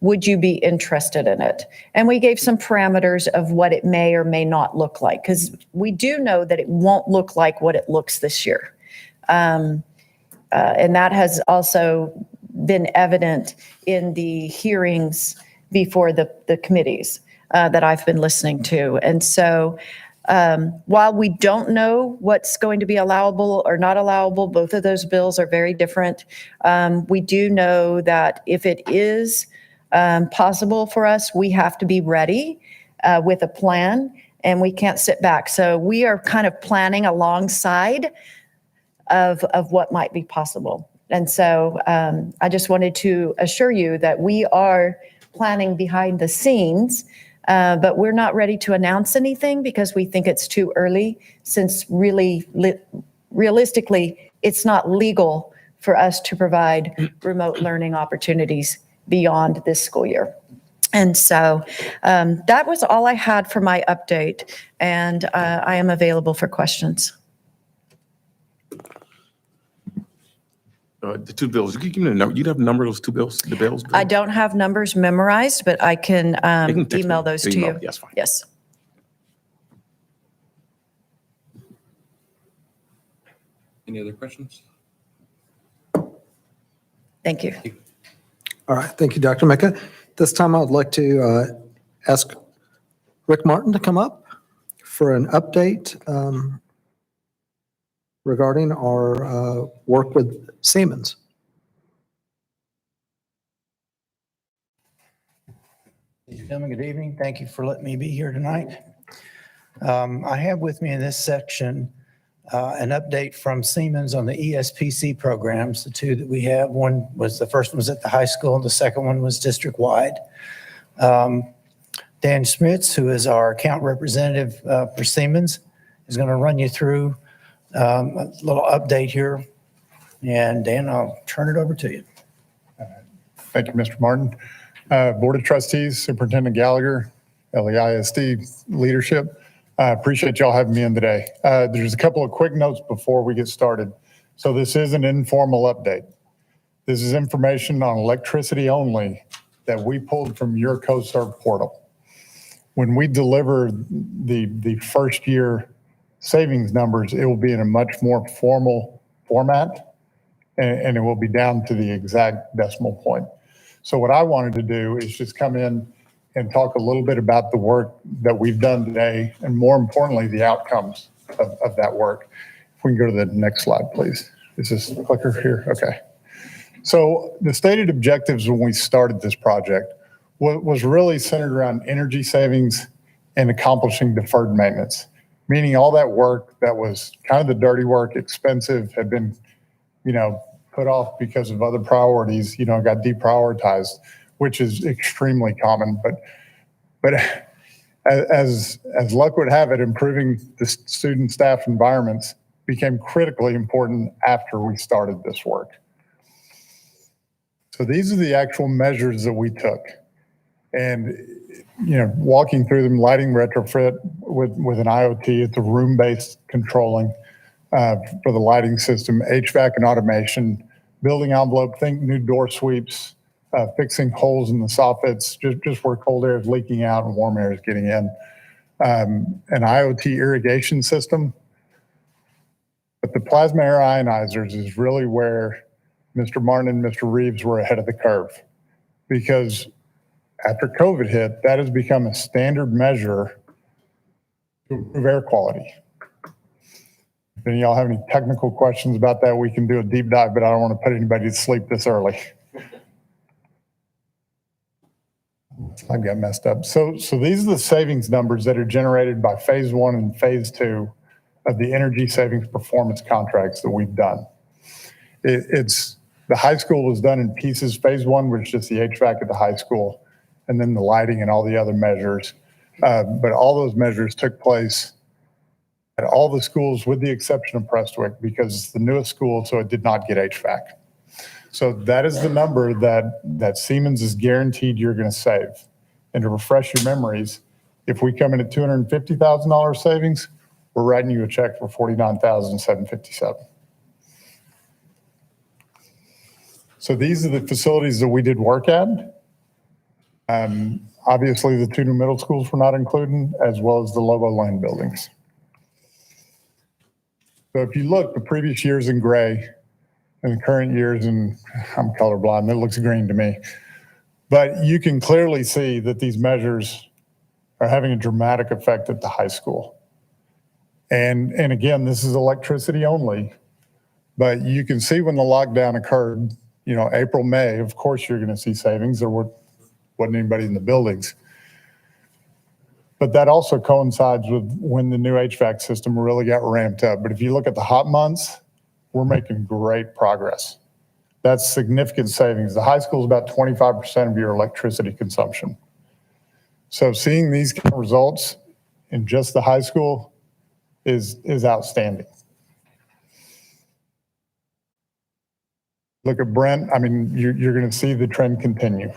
would you be interested in it? And we gave some parameters of what it may or may not look like, because we do know that it won't look like what it looks this year. And that has also been evident in the hearings before the committees that I've been listening to. And so while we don't know what's going to be allowable or not allowable, both of those bills are very different. We do know that if it is possible for us, we have to be ready with a plan, and we can't sit back. So we are kind of planning alongside of what might be possible. And so I just wanted to assure you that we are planning behind the scenes, but we're not ready to announce anything because we think it's too early, since realistically, it's not legal for us to provide remote learning opportunities beyond this school year. And so that was all I had for my update, and I am available for questions. The two bills, you give me the number, you have a number of those two bills, the bills? I don't have numbers memorized, but I can You can text email me. those to Email, you. yes, fine. Yes. Any other questions? Thank you. All right, thank you, Dr. Mecca. This time I would like to ask Rick Martin to come up for an update regarding our work with Siemens. Ladies and gentlemen, good evening. Thank you for letting me be here tonight. I have with me in this section an update from Siemens on the ESPC programs, the two that we have. The first one was at the high school, and the second one was district-wide. Dan Schmitz, who is our account representative for Siemens, is going to run you through a little update here. And Dan, I'll turn it over to you. Thank you, Mr. Martin. Board of Trustees, Superintendent Gallagher, LEISD leadership. I appreciate y'all having me in today. There's a couple of quick notes before we get started. So this is an informal update. This is information on electricity only that we pulled from your CoServe portal. When we deliver the first year savings numbers, it will be in a much more formal format, and it will be down to the exact decimal point. So what I wanted to do is just come in and talk a little bit about the work that we've done today, and more importantly, the outcomes of that work. If we can go to the next slide, please. Is this the clicker here? Okay. So the stated objectives when we started this project was really centered around energy savings and accomplishing deferred maintenance, meaning all that work that was kind of the dirty work, expensive, had been, put off because of other priorities, got deprioritized, which is extremely common. But as luck would have it, improving the student staff environments became critically important after we started this work. So these are the actual measures that we took. And, walking through them, lighting retrofit with an IoT, it's a room-based controlling for the lighting system, HVAC and automation, building envelope, think new door sweeps, fixing holes in the soffits, just where cold air is leaking out and warm air is getting in. An IoT irrigation system. But the plasma air ionizers is really where Mr. Martin and Mr. Reeves were ahead of the curve, because after COVID hit, that has become a standard measure to improve air quality. If any of y'all have any technical questions about that, we can do a deep dive, but I don't want to put anybody to sleep this early. I got messed up. So these are the savings numbers that are generated by phase 1 and phase 2 of the energy savings performance contracts that we've done. It's the high school was done in pieces. Phase 1 was just the HVAC at the high school, and then the lighting and all the other measures. But all those measures took place at all the schools with the exception of Prestwick, because it's the newest school, so it did not get HVAC. So that is the number that Siemens is guaranteed you're going to save. And to refresh your memories, if we come in at $250,000 savings, we're writing you a check for $49,757. So these are the facilities that we did work at. Obviously, the 2 new middle schools were not included, as well as the Lobo Lane buildings. So if you look, the previous years in gray and the current years in, I'm colorblind, it looks green to me. But you can clearly see that these measures are having a dramatic effect at the high school. And again, this is electricity only, but you can see when the lockdown occurred, April, May, of course you're going to see savings. There wasn't anybody in the buildings. But that also coincides with when the new HVAC system really got ramped up. But if you look at the hot months, we're making great progress. That's significant savings. The high school is about 25% of your electricity consumption. So seeing these kind of results in just the high school is outstanding. Look at Brent. I mean, you're going to see the trend continue.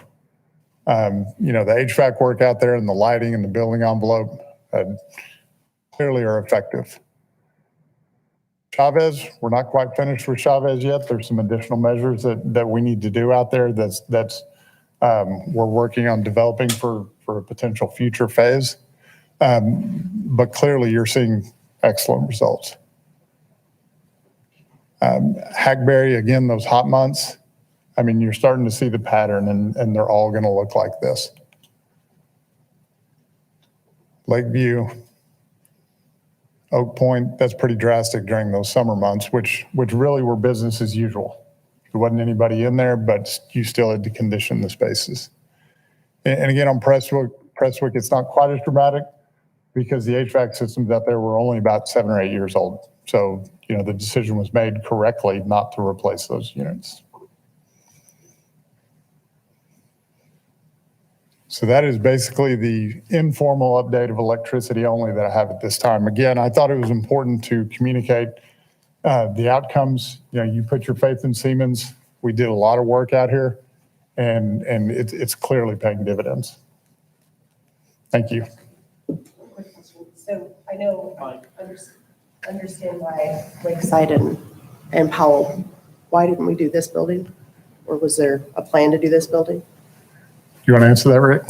You know, the HVAC work out there and the lighting and the building envelope clearly are effective. Chavez, we're not quite finished with Chavez yet. There's some additional measures that we need to do out there that's we're working on developing for a potential future phase. But clearly you're seeing excellent results. Hackberry, again, those hot months, I mean, you're starting to see the pattern and they're all going to look like this. Lakeview, Oak Point, that's pretty drastic during those summer months, which really were business as usual. There wasn't anybody in there, but you still had to condition the spaces. And again, on Prestwick, it's not quite as dramatic because the HVAC systems out there were only about 7 or 8 years old. So, you know, the decision was made correctly not to replace those units. So that is basically the informal update of electricity only that I have at this time. Again, I thought it was important to communicate the outcomes. You know, you put your faith in Siemens. We did a lot of work out here, and it's clearly paying dividends. Thank you. So I know, understand why Lakeside and Powell, why didn't we do this building? Or was there a plan to do this building? You want to answer that, Rick?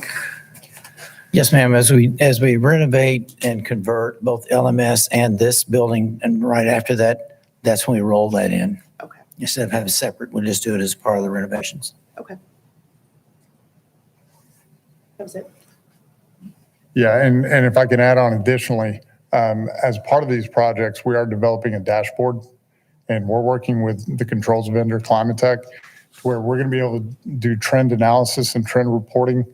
Yes, ma'am. As we renovate and convert both LMS and this building, and right after that, that's when we roll that in. Okay. Instead of having separate, we'll just do it as part of the renovations. Okay. That was it. Yeah, and if I can add on additionally, as part of these projects, we are developing a dashboard, and we're working with the controls vendor, Climatech, where we're going to be able to do trend analysis and trend reporting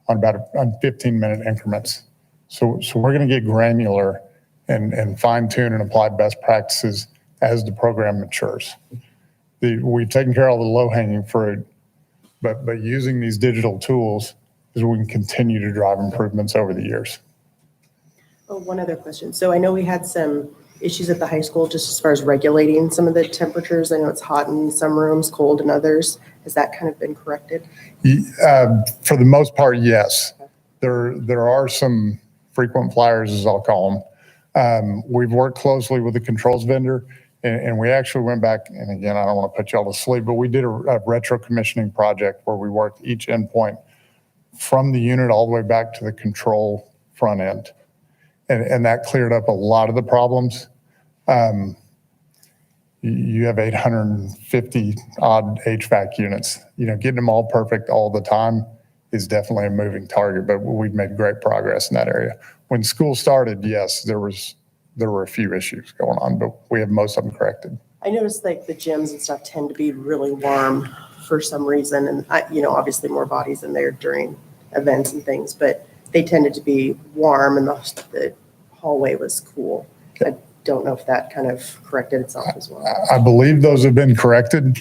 on 15-minute increments. So we're going to get granular and fine tune and apply best practices as the program matures. We've taken care of all the low hanging fruit, but using these digital tools is we can continue to drive improvements over the years. Oh, one other question. So I know we had some issues at the high school just as far as regulating some of the temperatures. I know it's hot in some rooms, cold in others. Has that kind of been corrected? For the most part, yes. There are some frequent flyers, as I'll call them. We've worked closely with the controls vendor, and we actually went back, and again, I don't want to put y'all to sleep, but we did a retro commissioning project where we worked each endpoint from the unit all the way back to the control front end. And that cleared up a lot of the problems. You have 850 odd HVAC units. You know, getting them all perfect all the time is definitely a moving target, but we've made great progress in that area. When school started, yes, there were a few issues going on, but we have most of them corrected. I noticed like the gyms and stuff tend to be really warm for some reason. And you know, obviously more bodies in there during events and things, but they tended to be warm and the hallway was cool. I don't know if that kind of corrected itself as well. I believe those have been corrected.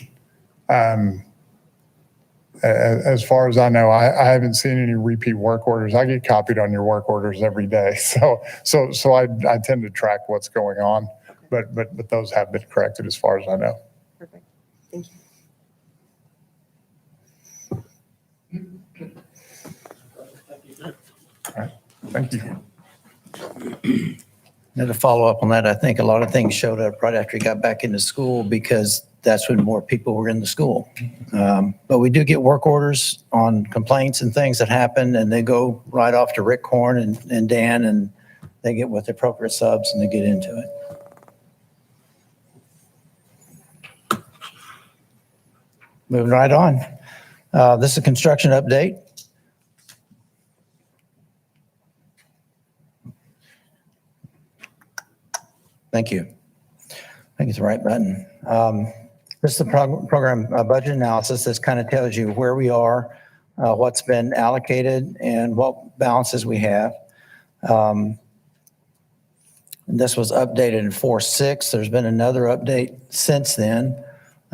As far as I know, I haven't seen any repeat work orders. I get copied on your work orders every day. So I tend to track what's going on, okay. but those have been corrected as far as I know. Perfect. Thank you. All right. Thank you. Now to follow up on that, I think a lot of things showed up right after he got back into school because that's when more people were in the school. But we do get work orders on complaints and things that happen, and they go right off to Rick Horn and Dan, and they get with the appropriate subs and they get into it. Moving right on. This is a construction update. Thank you. I think it's the right button. This is the program budget analysis. This kind of tells you where we are, what's been allocated, and what balances we have. This was updated in 4.6. There's been another update since then.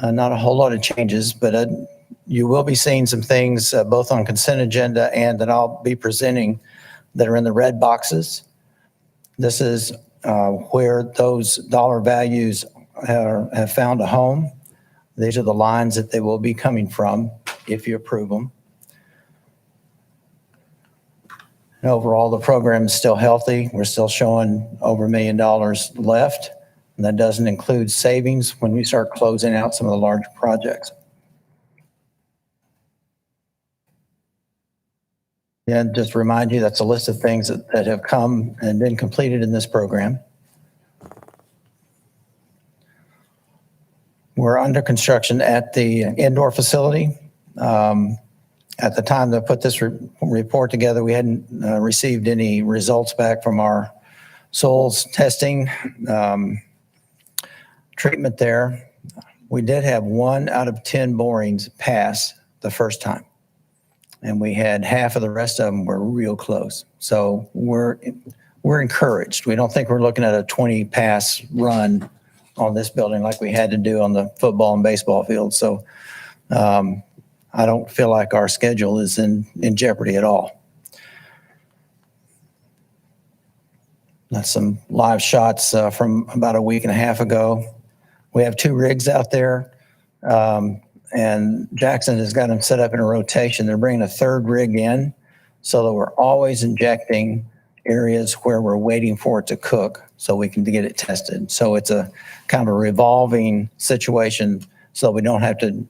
Not a whole lot of changes, but you will be seeing some things both on consent agenda and that I'll be presenting that are in the red boxes. This is where those dollar values have found a home. These are the lines that they will be coming from if you approve them. And overall, the program is still healthy. We're still showing over $1 million left. And that doesn't include savings when we start closing out some of the larger projects. And just to remind you, that's a list of things that have come and been completed in this program. We're under construction at the indoor facility. At the time that I put this report together, we hadn't received any results back from our soils testing treatment there. We did have 1 out of 10 borings pass the first time. And we had half of the rest of them were real close. So we're encouraged. We don't think we're looking at a 20 pass run on this building like we had to do on the football and baseball field. So I don't feel like our schedule is in jeopardy at all. That's some live shots from about a week and a half ago. We have 2 rigs out there, and Jackson has got them set up in a rotation. They're bringing a 3rd rig in so that we're always injecting areas where we're waiting for it to cook so we can get it tested. So it's a kind of a revolving situation so we don't have to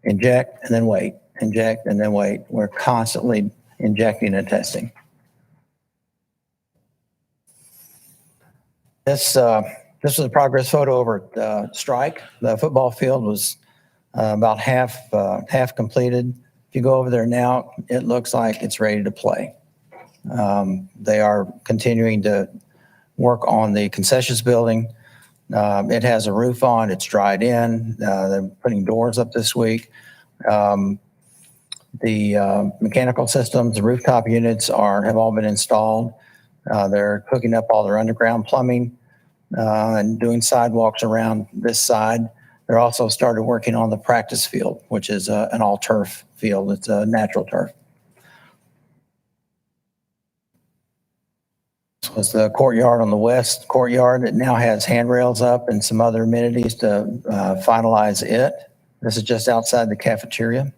inject and then wait, inject and then wait. We're constantly injecting and testing. This was a progress photo over at Strike. The football field was about half completed. If you go over there now, it looks like it's ready to play. They are continuing to work on the concessions building. It has a roof on, it's dried in. They're putting doors up this week. The mechanical systems, the rooftop units have all been installed. They're hooking up all their underground plumbing and doing sidewalks around this side. They're also started working on the practice field, which is an all-turf field. It's a natural turf. This was the courtyard on the west courtyard. It now has handrails up and some other amenities to finalize it. This is just outside the cafeteria.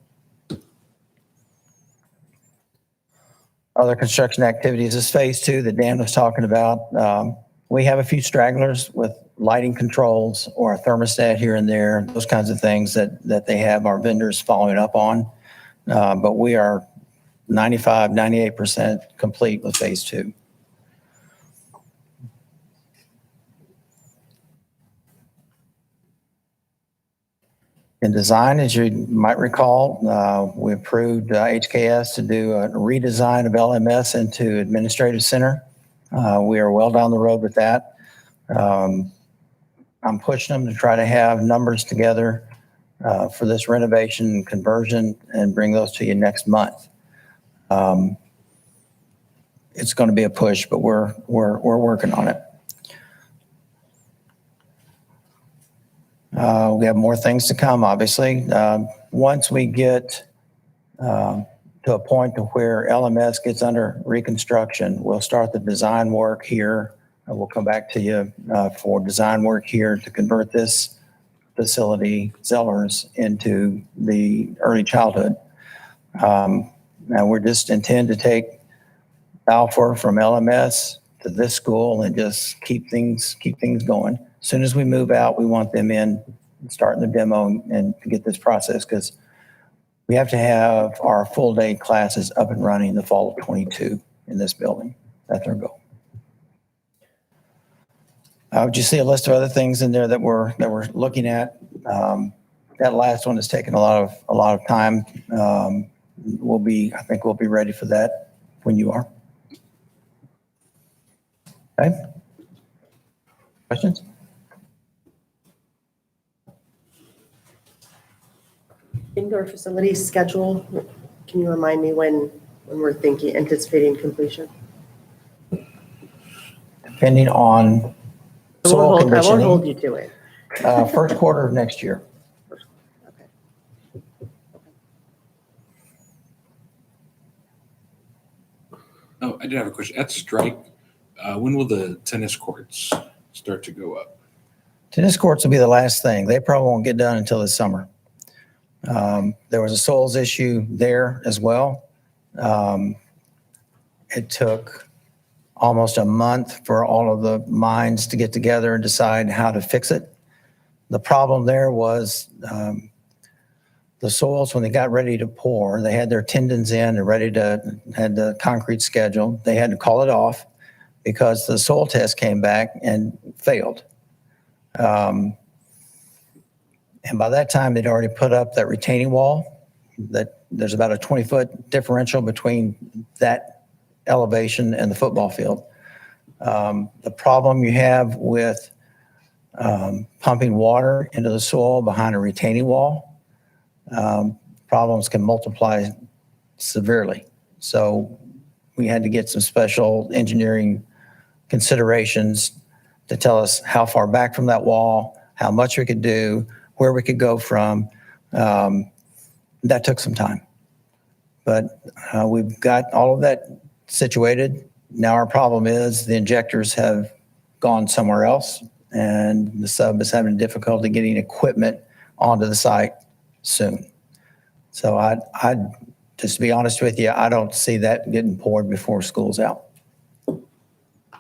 Other construction activities is phase 2 that Dan was talking about. We have a few stragglers with lighting controls or a thermostat here and there, those kinds of things that they have our vendors following up on. But we are 95, 98% complete with phase 2. In design, as you might recall, we approved HKS to do a redesign of LMS into Administrative Center. We are well down the road with that. I'm pushing them to try to have numbers together for this renovation and conversion and bring those to you next month. It's going to be a push, but we're working on it. We have more things to come, obviously. Once we get to a point to where LMS gets under reconstruction, we'll start the design work here. We'll come back to you for design work here to convert this facility, Zellers, into the early childhood. Now we're just intend to take Balfour from LMS to this school and just keep things going. As soon as we move out, we want them in, starting the demo and to get this process, because we have to have our full day classes up and running the fall of 22 in this building. That's our goal. Would you see a list of other things in there that we're looking at? That last one has taken a lot of time. I think we'll be ready for that when you are. Okay. Questions? Indoor facility schedule, can you remind me when we're anticipating completion? pending on I soil won't hold conditioning, you to it. first quarter of next year. Oh, I did have a question. At strike, when will the tennis courts start to go up? Tennis courts will be the last thing. They probably won't get done until the summer. There was a soils issue there as well. It took almost a month for all of the minds to get together and decide how to fix it. The problem there was the soils, when they got ready to pour, they had their tendons in and had the concrete scheduled. They had to call it off because the soil test came back and failed. And by that time, they'd already put up that retaining wall. That there's about a 20-foot differential between that elevation and the football field. The problem you have with pumping water into the soil behind a retaining wall, problems can multiply severely. So we had to get some special engineering considerations to tell us how far back from that wall, how much we could do, where we could go from. That took some time. But we've got all of that situated. Now our problem is the injectors have gone somewhere else, and the sub is having difficulty getting equipment onto the site soon. So I just to be honest with you, I don't see that getting poured before school's out.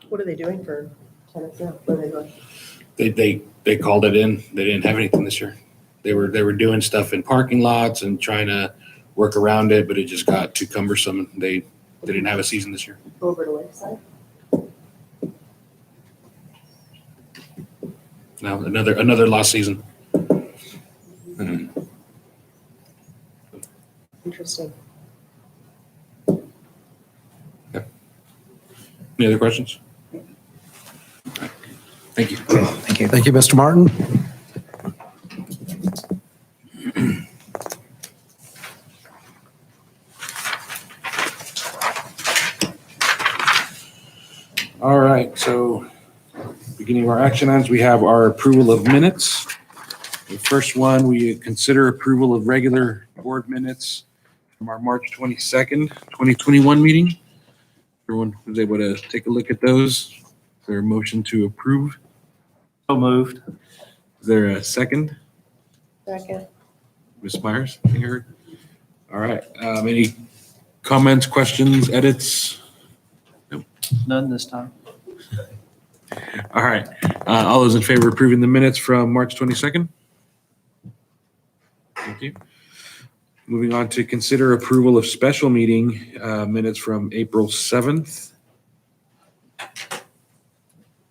What are they doing for tennis now? Where are they going? They called it in. They didn't have anything this year. They were doing stuff in parking lots and trying to work around it, but it just got too cumbersome. They didn't have a season this year. Over to Lakeside? No, another lost season. Interesting. Any other questions? Thank you. Thank you. Thank you, Mr. Martin. All right, so beginning of our action items, we have our approval of minutes. The first one, we consider approval of regular board minutes from our March 22nd, 2021 meeting. Everyone was able to take a look at those. Is there a motion to approve? So moved. Is there a second? Second. Ms. Myers, you heard? All right, any comments, questions, edits? None this time. All right, all those in favor of approving the minutes from March 22nd? Thank you. Moving on to consider approval of special meeting minutes from April 7th.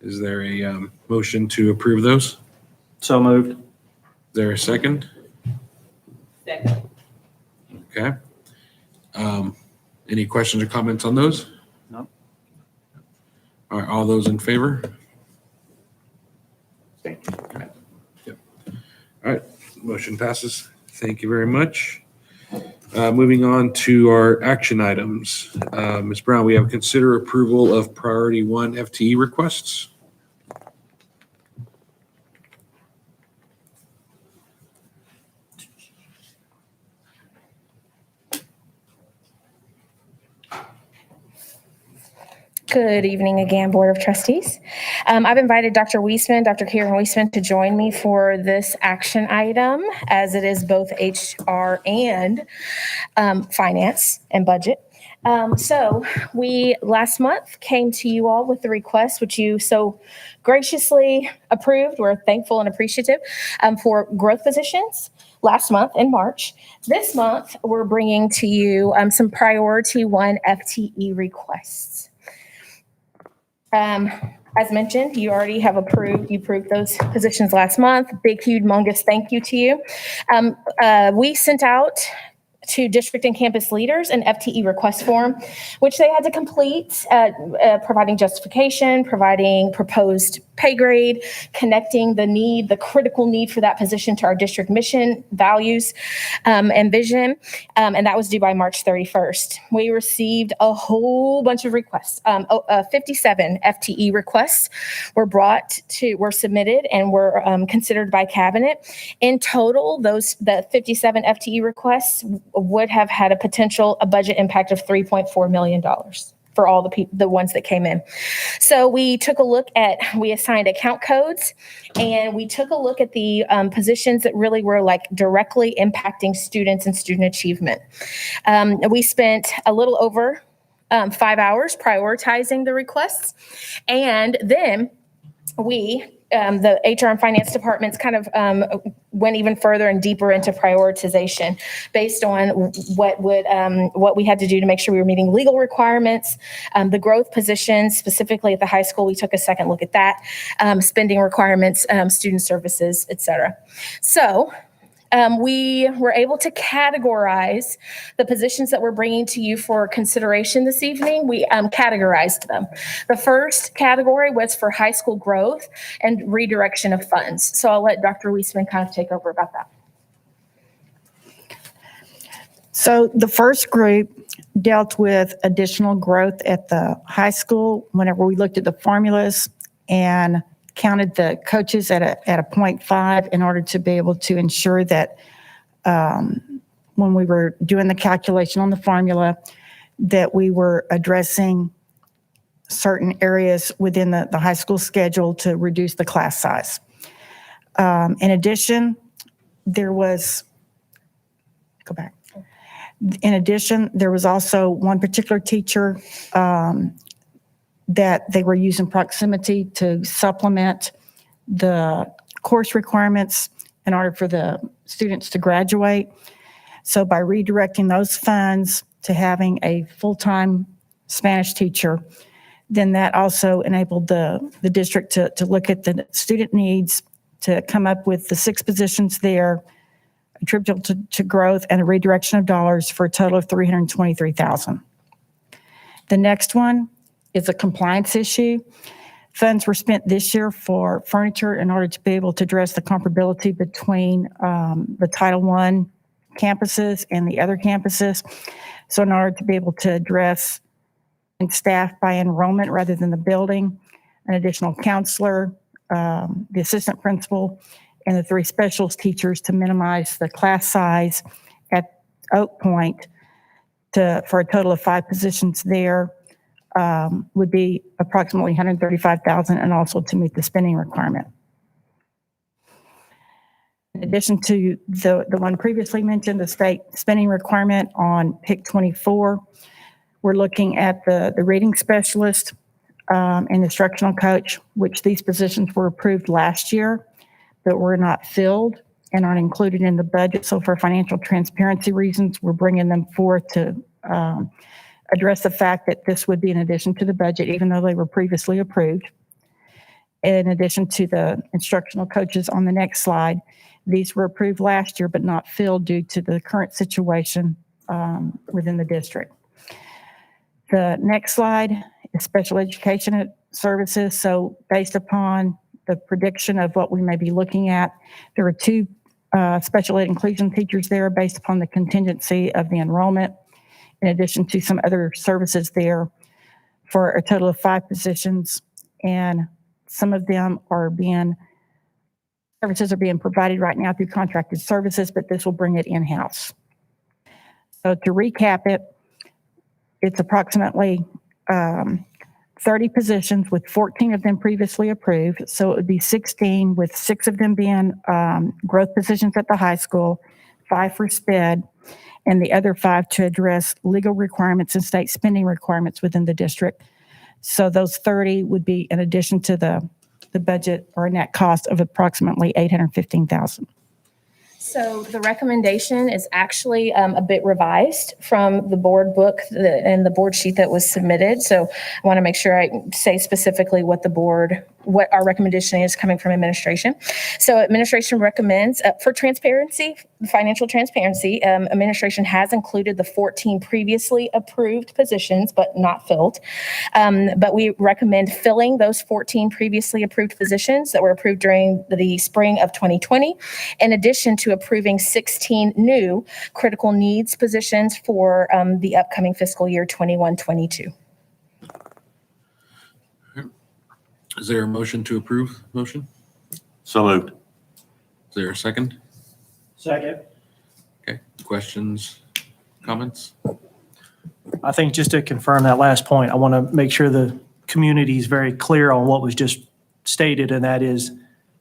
Is there a motion to approve those? So moved. Is there a second? Second. Okay. Any questions or comments on those? No. All right, all those in favor? Yep. All right, motion passes. Thank you very much. Moving on to our action items. Ms. Brown, we have consider approval of priority 1 FTE requests. Good evening again, Board of Trustees. I've invited Dr. Weisman, Dr. Karen Weisman, to join me for this action item, as it is both HR and finance and budget. So we last month came to you all with the request, which you so graciously approved. We're thankful and appreciative for growth positions last month in March. This month, we're bringing to you some priority 1 FTE requests. As mentioned, you already have approved those positions last month. Big, humongous thank you to you. We sent out to district and campus leaders an FTE request form, which they had to complete, providing justification, providing proposed pay grade, connecting the critical need for that position to our district mission, values, and vision. And that was due by March 31st. We received a whole bunch of requests. 57 FTE requests were submitted and were considered by cabinet. In total, the 57 FTE requests would have had a budget impact of $3.4 million for all the ones that came in. So we assigned account codes, and we took a look at the positions that really were like directly impacting students and student achievement. We spent a little over 5 hours prioritizing the requests, and then the HR and finance departments kind of went even further and deeper into prioritization based on what we had to do to make sure we were meeting legal requirements, the growth positions, specifically at the high school. We took a second look at that, spending requirements, student services, et cetera. So we were able to categorize the positions that we're bringing to you for consideration this evening. We categorized them. The first category was for high school growth and redirection of funds. So I'll let Dr. Weisman kind of take over about that. So the first group dealt with additional growth at the high school whenever we looked at the formulas and counted the coaches at a 0.5 in order to be able to ensure that when we were doing the calculation on the formula, that we were addressing certain areas within the high school schedule to reduce the class size. In addition, there was also one particular teacher that they were using proximity to supplement the course requirements in order for the students to graduate. So by redirecting those funds to having a full-time Spanish teacher, then that also enabled the district to look at the student needs, to come up with the 6 positions there attributable to growth and a redirection of dollars for a total of $323,000. The next one is a compliance issue. Funds were spent this year for furniture in order to be able to address the comparability between the Title I campuses and the other campuses. So in order to be able to address and staff by enrollment rather than the building, an additional counselor, the assistant principal, and the 3 specialist teachers to minimize the class size at Oak Point for a total of 5 positions there. Would be approximately $135,000, and also to meet the spending requirement. In addition to the one previously mentioned, the state spending requirement on PIC 24, we're looking at the reading specialist and instructional coach, which these positions were approved last year, but were not filled and aren't included in the budget. So for financial transparency reasons, we're bringing them forth to address the fact that this would be in addition to the budget, even though they were previously approved. In addition to the instructional coaches on the next slide, these were approved last year but not filled due to the current situation within the district. The next slide is special education services. So based upon the prediction of what we may be looking at, there are 2 special ed inclusion teachers there based upon the contingency of the enrollment, in addition to some other services there, for a total of 5 positions. And some of them services are being provided right now through contracted services, but this will bring it in-house. So to recap it, it's approximately 30 positions with 14 of them previously approved. So it would be 16, with 6 of them being growth positions at the high school, 5 for SPED, and the other 5 to address legal requirements and state spending requirements within the district. So those 30 would be in addition to the budget, or a net cost of approximately $815,000. So the recommendation is actually a bit revised from the board book and the board sheet that was submitted. So I want to make sure I say specifically what the board what our recommendation is coming from administration. So administration recommends, for transparency, financial transparency, administration has included the 14 previously approved positions, but not filled. But we recommend filling those 14 previously approved positions that were approved during the spring of 2020, in addition to approving 16 new critical needs positions for the upcoming fiscal year 21-22. Is there a motion to approve? Motion? So moved. Is there a second? Second. Okay, questions, comments? I think just to confirm that last point, I want to make sure the community is very clear on what was just stated, and that is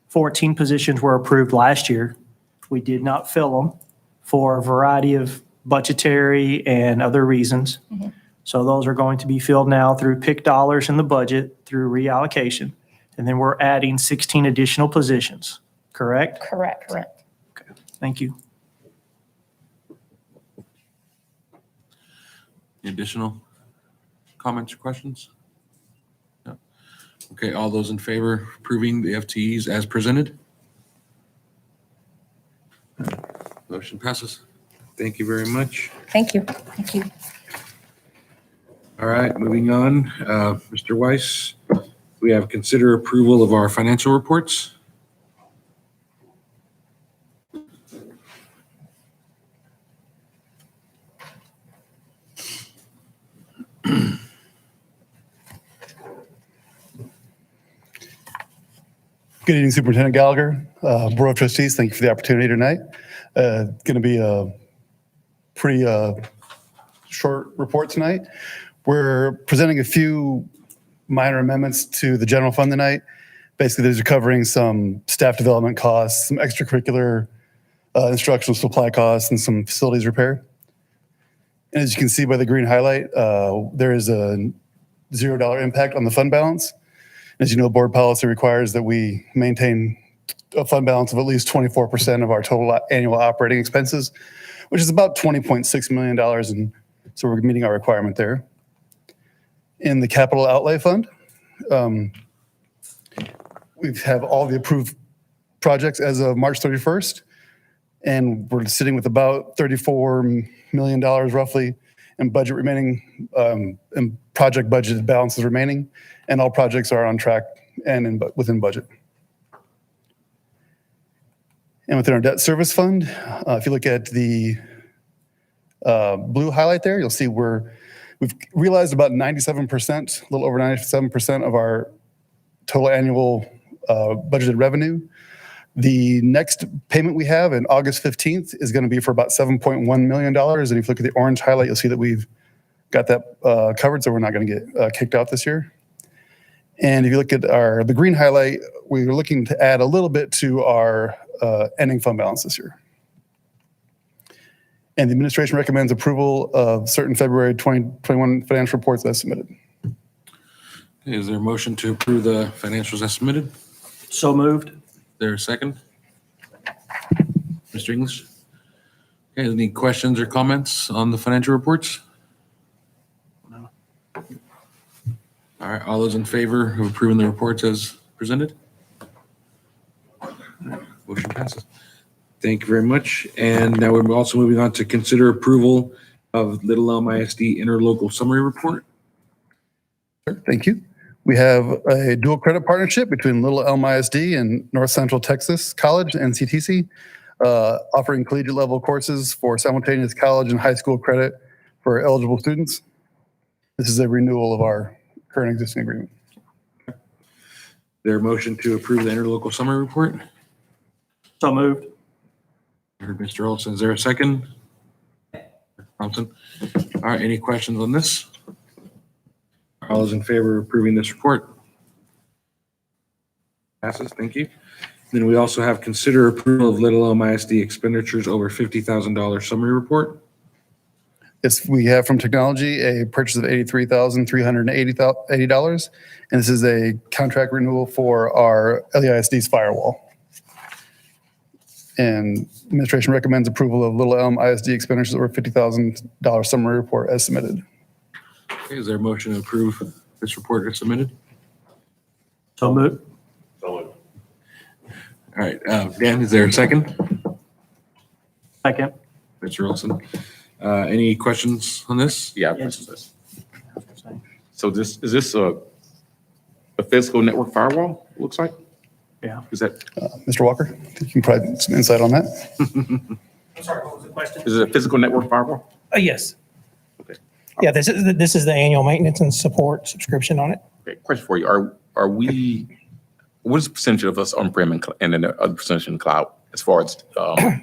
14 positions were approved last year. We did not fill them for a variety of budgetary and other reasons. Mhm. So those are going to be filled now through PIC dollars in the budget through reallocation. And then we're adding 16 additional positions, correct? Correct. Thank you. Any additional comments or questions? No. Okay, all those in favor of approving the FTEs as presented? Motion passes. Thank you very much. Thank you. Thank you. All right, moving on. Mr. Weiss, we have consider approval of our financial reports. Good evening, Superintendent Gallagher, Board of Trustees. Thank you for the opportunity tonight. Going to be a pretty short report tonight. We're presenting a few minor amendments to the general fund tonight. Basically, these are covering some staff development costs, some extracurricular instructional supply costs, and some facilities repair. And as you can see by the green highlight, there is a $0 impact on the fund balance. As you know, board policy requires that we maintain a fund balance of at least 24% of our total annual operating expenses, which is about $20.6 million. And so we're meeting our requirement there. In the capital outlay fund, we have all the approved projects as of March 31st. And we're sitting with about $34 million roughly in budget remaining, and project budgeted balances remaining. And all projects are on track and within budget. And within our debt service fund, if you look at the blue highlight there, you'll see we've realized about 97%, a little over 97% of our total annual budgeted revenue. The next payment we have in August 15th is going to be for about $7.1 million. And if you look at the orange highlight, you'll see that we've got that covered, so we're not going to get kicked out this year. And if you look at the green highlight, we're looking to add a little bit to our ending fund balance this year. And the administration recommends approval of certain February 2021 financial reports as submitted. Okay, is there a motion to approve the financials as submitted? So moved. Is there a second? Mr. English? Okay, any questions or comments on the financial reports? No. All right, all those in favor of approving the reports as presented? Motion passes. Thank you very much. And now we're also moving on to consider approval of Little Elm ISD Interlocal Summary Report. Sure, thank you. We have a dual credit partnership between Little Elm ISD and North Central Texas College, NCTC, offering collegiate level courses for simultaneous college and high school credit for eligible students. This is a renewal of our current existing agreement. Their motion to approve the Interlocal Summary Report? So moved. I heard Mr. Olson. Is there a second? Thompson. All right, any questions on this? All those in favor of approving this report? Passes, thank you. Then we also have consider approval of Little Elm ISD expenditures over $50,000 summary report. Yes, we have from technology a purchase of $83,380. And this is a contract renewal for our LEISD's firewall. And administration recommends approval of Little Elm ISD expenditures over $50,000 summary report as submitted. Okay, is there a motion to approve this report as submitted? So moved. All right, Dan, is there a second? Second. Mr. Wilson. Any questions on this? Yeah, I have questions on this. So is this a physical network firewall, looks like? Yeah. Is that? Mr. Walker, you can provide some insight on that. I'm sorry, what was the question? Is it a physical network firewall? Yes. Okay. Yeah, this is the annual maintenance and support subscription on it. Okay, question for you. Are we, what is the percentage of us on-prem and then the other percentage in the cloud as far as?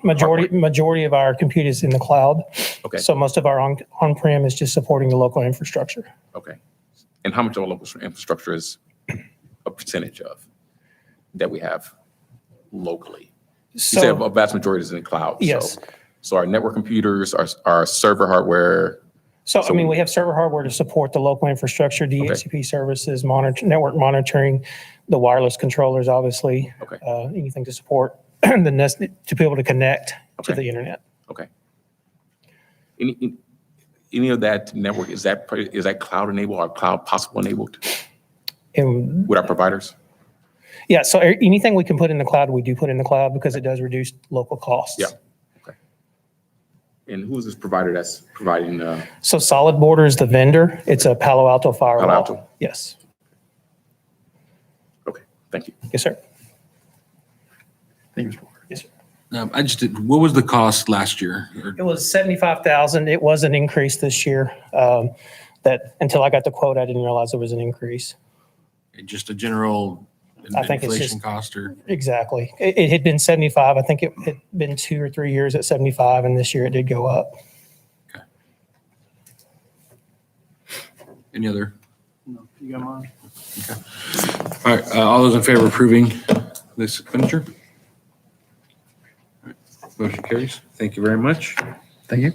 Majority of our compute is in the cloud. Okay. So most of our on-prem is just supporting the local infrastructure. Okay. And how much of our local infrastructure is a percentage of that we have locally? You said a vast majority is in the cloud. Yes. So our network computers, our server hardware. So I mean, we have server hardware to support the local infrastructure, DHCP services, network monitoring, the wireless controllers, obviously. Okay. Anything to support to be able to connect to the internet. Okay. Any of that network, is that cloud enabled or cloud possible enabled with our providers? Yeah, so anything we can put in the cloud, we do put in the cloud because it does reduce local costs. Yeah. Okay. And who is this provider that's providing? So Solid Border is the vendor. It's a Palo Alto firewall. Palo Alto? Yes. Okay, thank you. Yes, sir. Thank you, Mr. Walker. Yes, sir. I just did, what was the cost last year? It was 75,000. It was an increase this year. That until I got the quote, I didn't realize there was an increase. Just a general I think it's inflation just cost or? exactly. It had been 75. I think it had been 2 or 3 years at 75, and this year it did go up. Any other? No, you got mine? Okay. All right, all those in favor of approving this expenditure? All right, motion carries. Thank you very much. Thank you.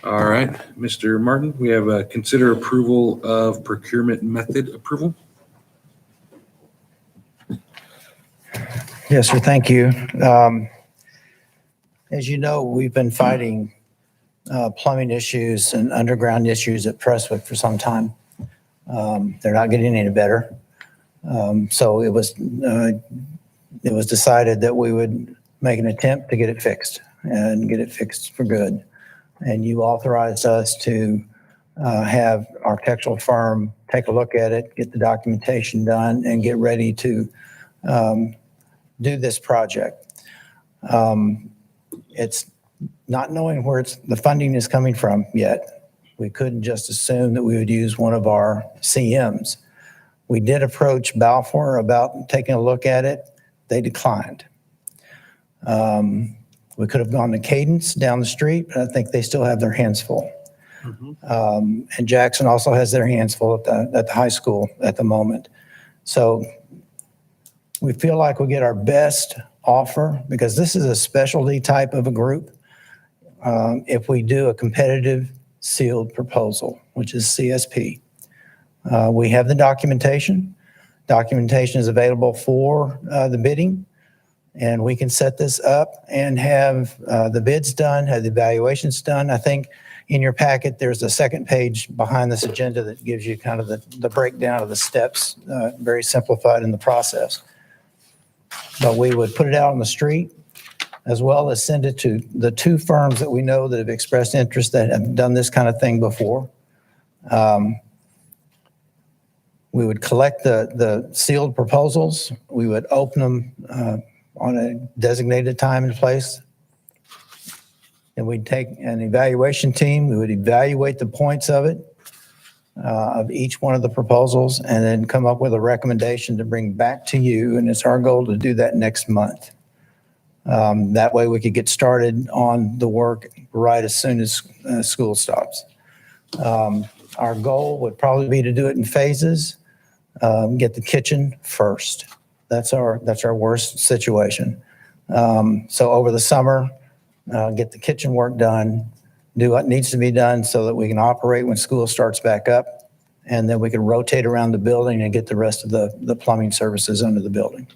All right, Mr. Martin, we have a consider approval of procurement method approval. Yes, sir. Thank you. As you know, we've been fighting plumbing issues and underground issues at Prestwick for some time. They're not getting any better. So it was decided that we would make an attempt to get it fixed and get it fixed for good. And you authorized us to have architectural firm take a look at it, get the documentation done, and get ready to do this project. It's not knowing where the funding is coming from yet. We couldn't just assume that we would use one of our CMs. We did approach Balfour about taking a look at it. They declined. We could have gone to Cadence down the street, but I think they still have their hands full. And Jackson also has their hands full at the high school at the moment. So we feel like we get our best offer because this is a specialty type of a group. If we do a competitive sealed proposal, which is CSP, we have the documentation. Documentation is available for the bidding, and we can set this up and have the bids done, have the evaluations done. I think in your packet, there's a second page behind this agenda that gives you kind of the breakdown of the steps, very simplified in the process. But we would put it out on the street as well as send it to the 2 firms that we know that have expressed interest that have done this kind of thing before. We would collect the sealed proposals. We would open them on a designated time and place. And we'd take an evaluation team. We would evaluate the points of it, of each one of the proposals, and then come up with a recommendation to bring back to you. And it's our goal to do that next month. That way we could get started on the work right as soon as school stops. Our goal would probably be to do it in phases. Get the kitchen first. That's our worst situation. So over the summer, get the kitchen work done, do what needs to be done so that we can operate when school starts back up, and then we can rotate around the building and get the rest of the plumbing services under the building.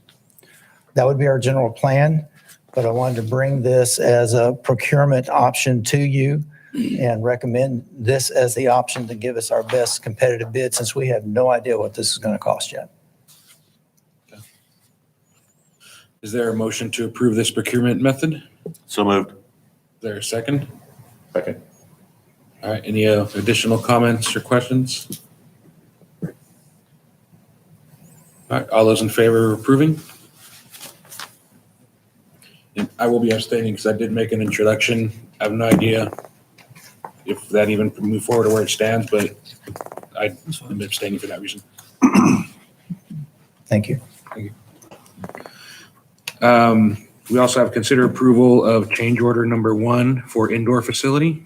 That would be our general plan, but I wanted to bring this as a procurement option to you and recommend this as the option to give us our best competitive bid since we have no idea what this is going to cost yet. Is there a motion to approve this procurement method? So moved. Is there a second? Second. All right, any additional comments or questions? All right, all those in favor of approving? And I will be abstaining because I did make an introduction. I have no idea if that even moved forward or where it stands, but I'm abstaining for that reason. Thank you. We also have consider approval of change order number 1 for indoor facility.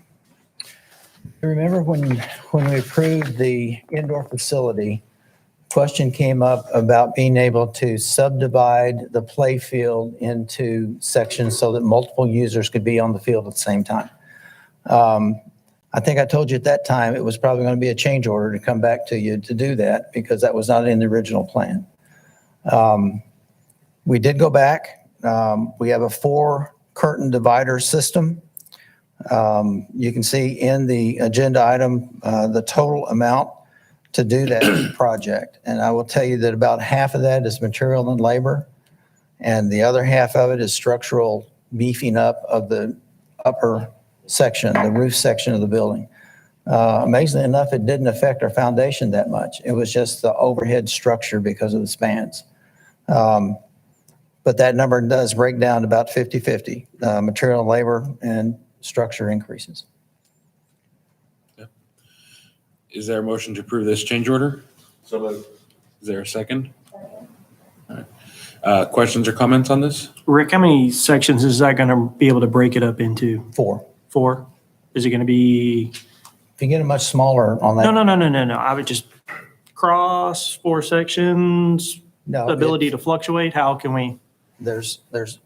Remember when we approved the indoor facility, question came up about being able to subdivide the play field into sections so that multiple users could be on the field at the same time. I think I told you at that time, it was probably going to be a change order to come back to you to do that because that was not in the original plan. We did go back. We have a 4 curtain divider system. You can see in the agenda item, the total amount to do that project. And I will tell you that about half of that is material and labor. And the other half of it is structural beefing up of the upper section, the roof section of the building. Amazingly enough, it didn't affect our foundation that much. It was just the overhead structure because of the spans. But that number does break down to about 50-50, material and labor and structure increases. Is there a motion to approve this change order? So moved. Is there a second? All right. Questions or comments on this? Rick, how many sections is that going to be able to break it up into? 4. 4? Is it going to be? If you get it much smaller on that. No. I would just cross 4 sections, No, ability to fluctuate. How can we? There's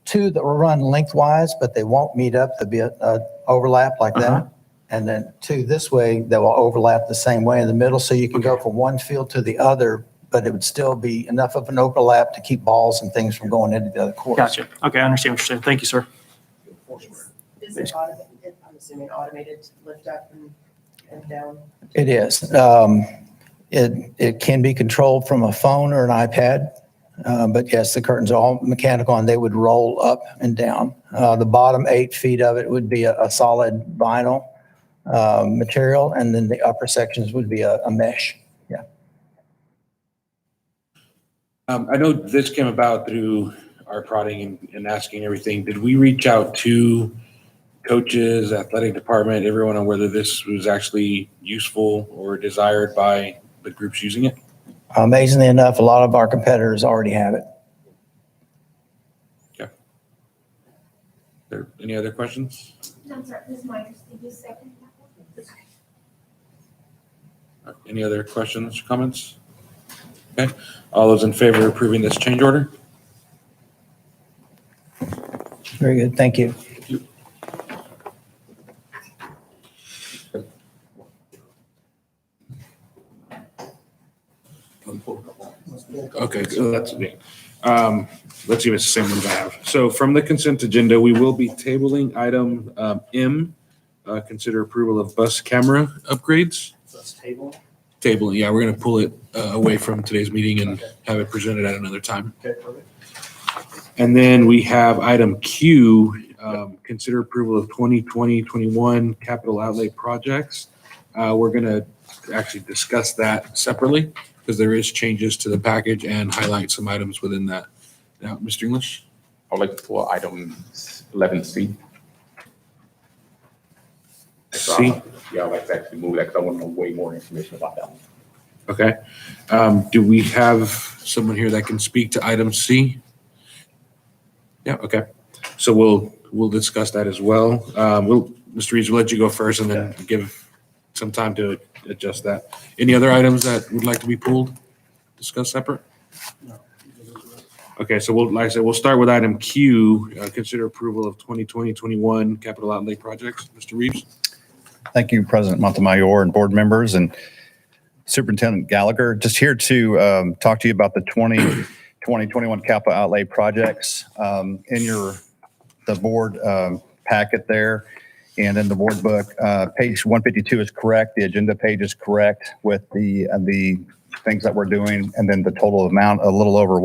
2 that will run lengthwise, but they won't meet up. There'll be an overlap like that. And then 2 this way that will overlap the same way in the middle. So you can go from one field to the other, but it would still be enough of an overlap to keep balls and things from going into the other courts. Gotcha. Okay, I understand what you're saying. Thank you, sir. Is it automated, I'm assuming automated lift up and down? It is. It can be controlled from a phone or an iPad. But yes, the curtains are all mechanical and they would roll up and down. The bottom 8 feet of it would be a solid vinyl material, and then the upper sections would be a mesh. Yeah. I know this came about through our prodding and asking everything. Did we reach out to coaches, athletic department, everyone on whether this was actually useful or desired by the groups using it? Amazingly enough, a lot of our competitors already have it. Okay. There any other questions? I'm sorry, Ms. Myers, did you second that one? Any other questions, comments? Okay. All those in favor of approving this change order? Very good. Thank you. Thank you. Okay, so that's it. Let's see if it's the same ones I have. So from the consent agenda, we will be tabling item M, consider approval of bus camera upgrades. So that's table. Tabling, yeah, we're going to pull it away from today's meeting and have it presented at another time. Okay, perfect. And then we have item Q, consider approval of 2020-21 capital outlay projects. We're going to actually discuss that separately because there is changes to the package and highlight some items within that. Now, Mr. English? I would like to pull item 11C. C? Yeah, I'd like to actually move that because I want to know way more information about that one. Okay. Do we have someone here that can speak to item C? Yeah, okay. So we'll discuss that as well. Mr. Reeves, we'll let you go first and then give some time to adjust that. Any other items that would like to be pulled, discussed separate? Okay, so like I said, we'll start with item Q, consider approval of 2020-21 capital outlay projects. Mr. Reeves? Thank you, President Montemayor and board members and Superintendent Gallagher. Just here to talk to you about the 2020-21 capital outlay projects in the board packet there and in the board book. Page 152 is correct. The agenda page is correct with the things that we're doing, and then the total amount a little over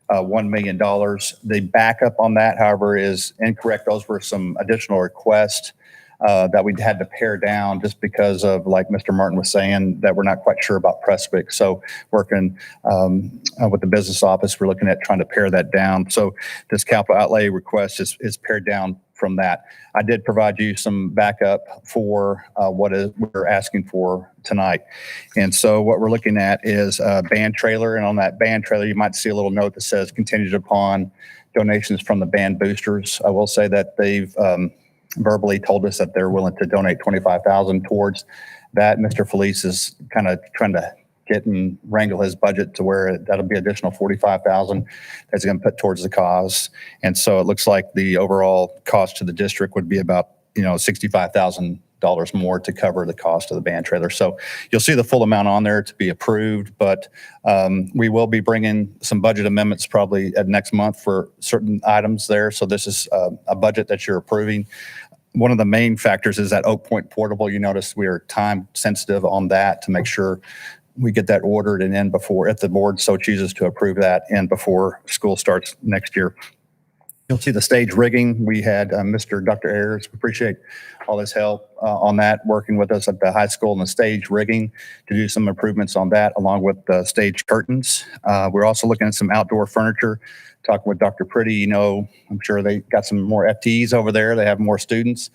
$1 million. The backup on that, however, is incorrect. Those were some additional requests that we had to pare down just because of, like Mr. Martin was saying, that we're not quite sure about Prestwick. So working with the business office, we're looking at trying to pare that down. So this capital outlay request is pared down from that. I did provide you some backup for we're asking for tonight. And so what we're looking at is a band trailer. And on that band trailer, you might see a little note that says contingent upon donations from the band boosters. I will say that they've verbally told us that they're willing to donate $25,000 towards that. Mr. Felice is kind of trying to get and wrangle his budget to where that'll be additional $45,000 that's going to put towards the cause. And so it looks like the overall cost to the district would be about, $65,000 more to cover the cost of the band trailer. So you'll see the full amount on there to be approved, but we will be bringing some budget amendments probably at next month for certain items there. So this is a budget that you're approving. One of the main factors is that Oak Point portable. You notice we are time sensitive on that to make sure we get that ordered and in before, if the board so chooses to approve that, and before school starts next year. You'll see the stage rigging. We had Dr. Ayers. We appreciate all his help on that, working with us at the high school and the stage rigging to do some improvements on that, along with the stage curtains. We're also looking at some outdoor furniture. Talking with Dr. Pretty, I'm sure they got some more FTEs over there. They have more students.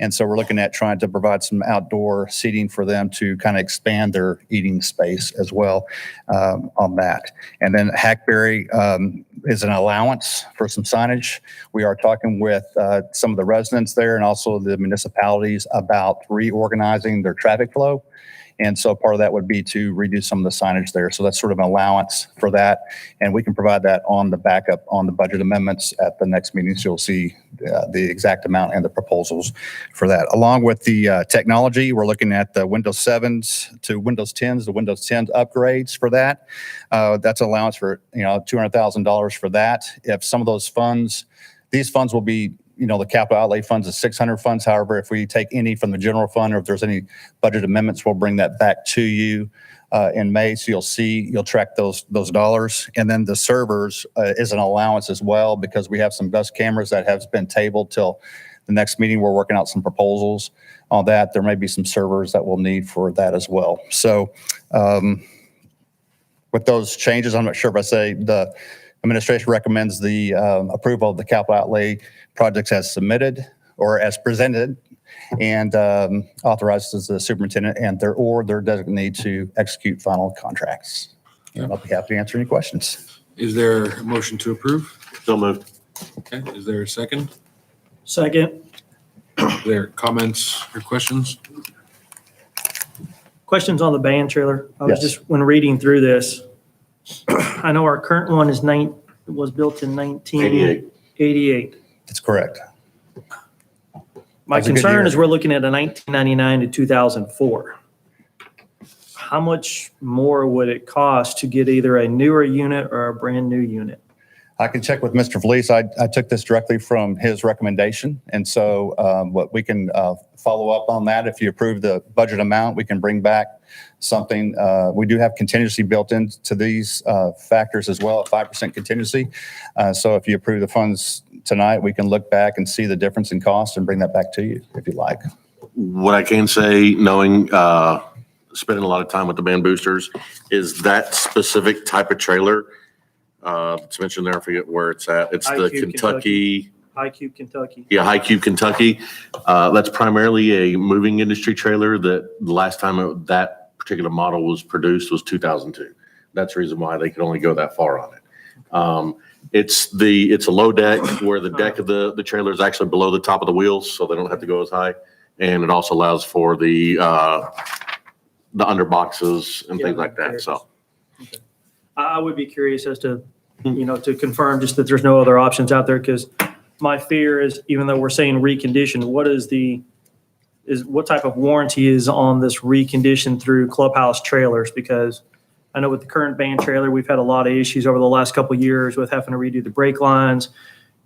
And so we're looking at trying to provide some outdoor seating for them to kind of expand their eating space as well on that. And then Hackberry is an allowance for some signage. We are talking with some of the residents there and also the municipalities about reorganizing their traffic flow. And so part of that would be to redo some of the signage there. So that's sort of an allowance for that. And we can provide that on the backup on the budget amendments at the next meeting. So you'll see the exact amount and the proposals for that. Along with the technology, we're looking at the Windows 7s to Windows 10s, the Windows 10 upgrades for that. That's an allowance for, $200,000 for that. If some of those funds, these funds will be the capital outlay funds is 600 funds. However, if we take any from the general fund or if there's any budget amendments, we'll bring that back to you in May. So you'll track those dollars. And then the servers is an allowance as well, because we have some bus cameras that have been tabled till the next meeting. We're working out some proposals on that. There may be some servers that we'll need for that as well. So with those changes, I'm not sure if I say the administration recommends the approval of the capital outlay projects as submitted or as presented, and authorizes the superintendent and their designee to execute final contracts. And I'll be happy to answer any questions. Is there a motion to approve? So moved. Okay, is there a second? Second. Are there comments or questions? Questions on the band trailer? I was Yes. just, when reading through this, I know our current one was built in 1988. That's correct. My That's a good concern year. is we're looking at a 1999 to 2004. How much more would it cost to get either a newer unit or a brand new unit? I can check with Mr. Felice. I took this directly from his recommendation. And so what we can follow up on that. If you approve the budget amount, we can bring back something. We do have contingency built into these factors as well, a 5% contingency. So if you approve the funds tonight, we can look back and see the difference in cost and bring that back to you if you like. What I can say, knowing, spending a lot of time with the band boosters, is that specific type of trailer. It's mentioned there, I forget where it's at. It's the IQ Kentucky. High Cube, Kentucky. Yeah, High Cube, Kentucky. That's primarily a moving industry trailer that the last time that particular model was produced was 2002. That's the reason why they could only go that far on it. It's a low deck where the deck of the trailer is actually below the top of the wheels, so they don't have to go as high. And it also allows for the under boxes and things like that. So I would be curious as to, to confirm just that there's no other options out there, because my fear is, even though we're saying recondition, what type of warranty is on this recondition through clubhouse trailers? Because I know with the current band trailer, we've had a lot of issues over the last couple of years with having to redo the brake lines,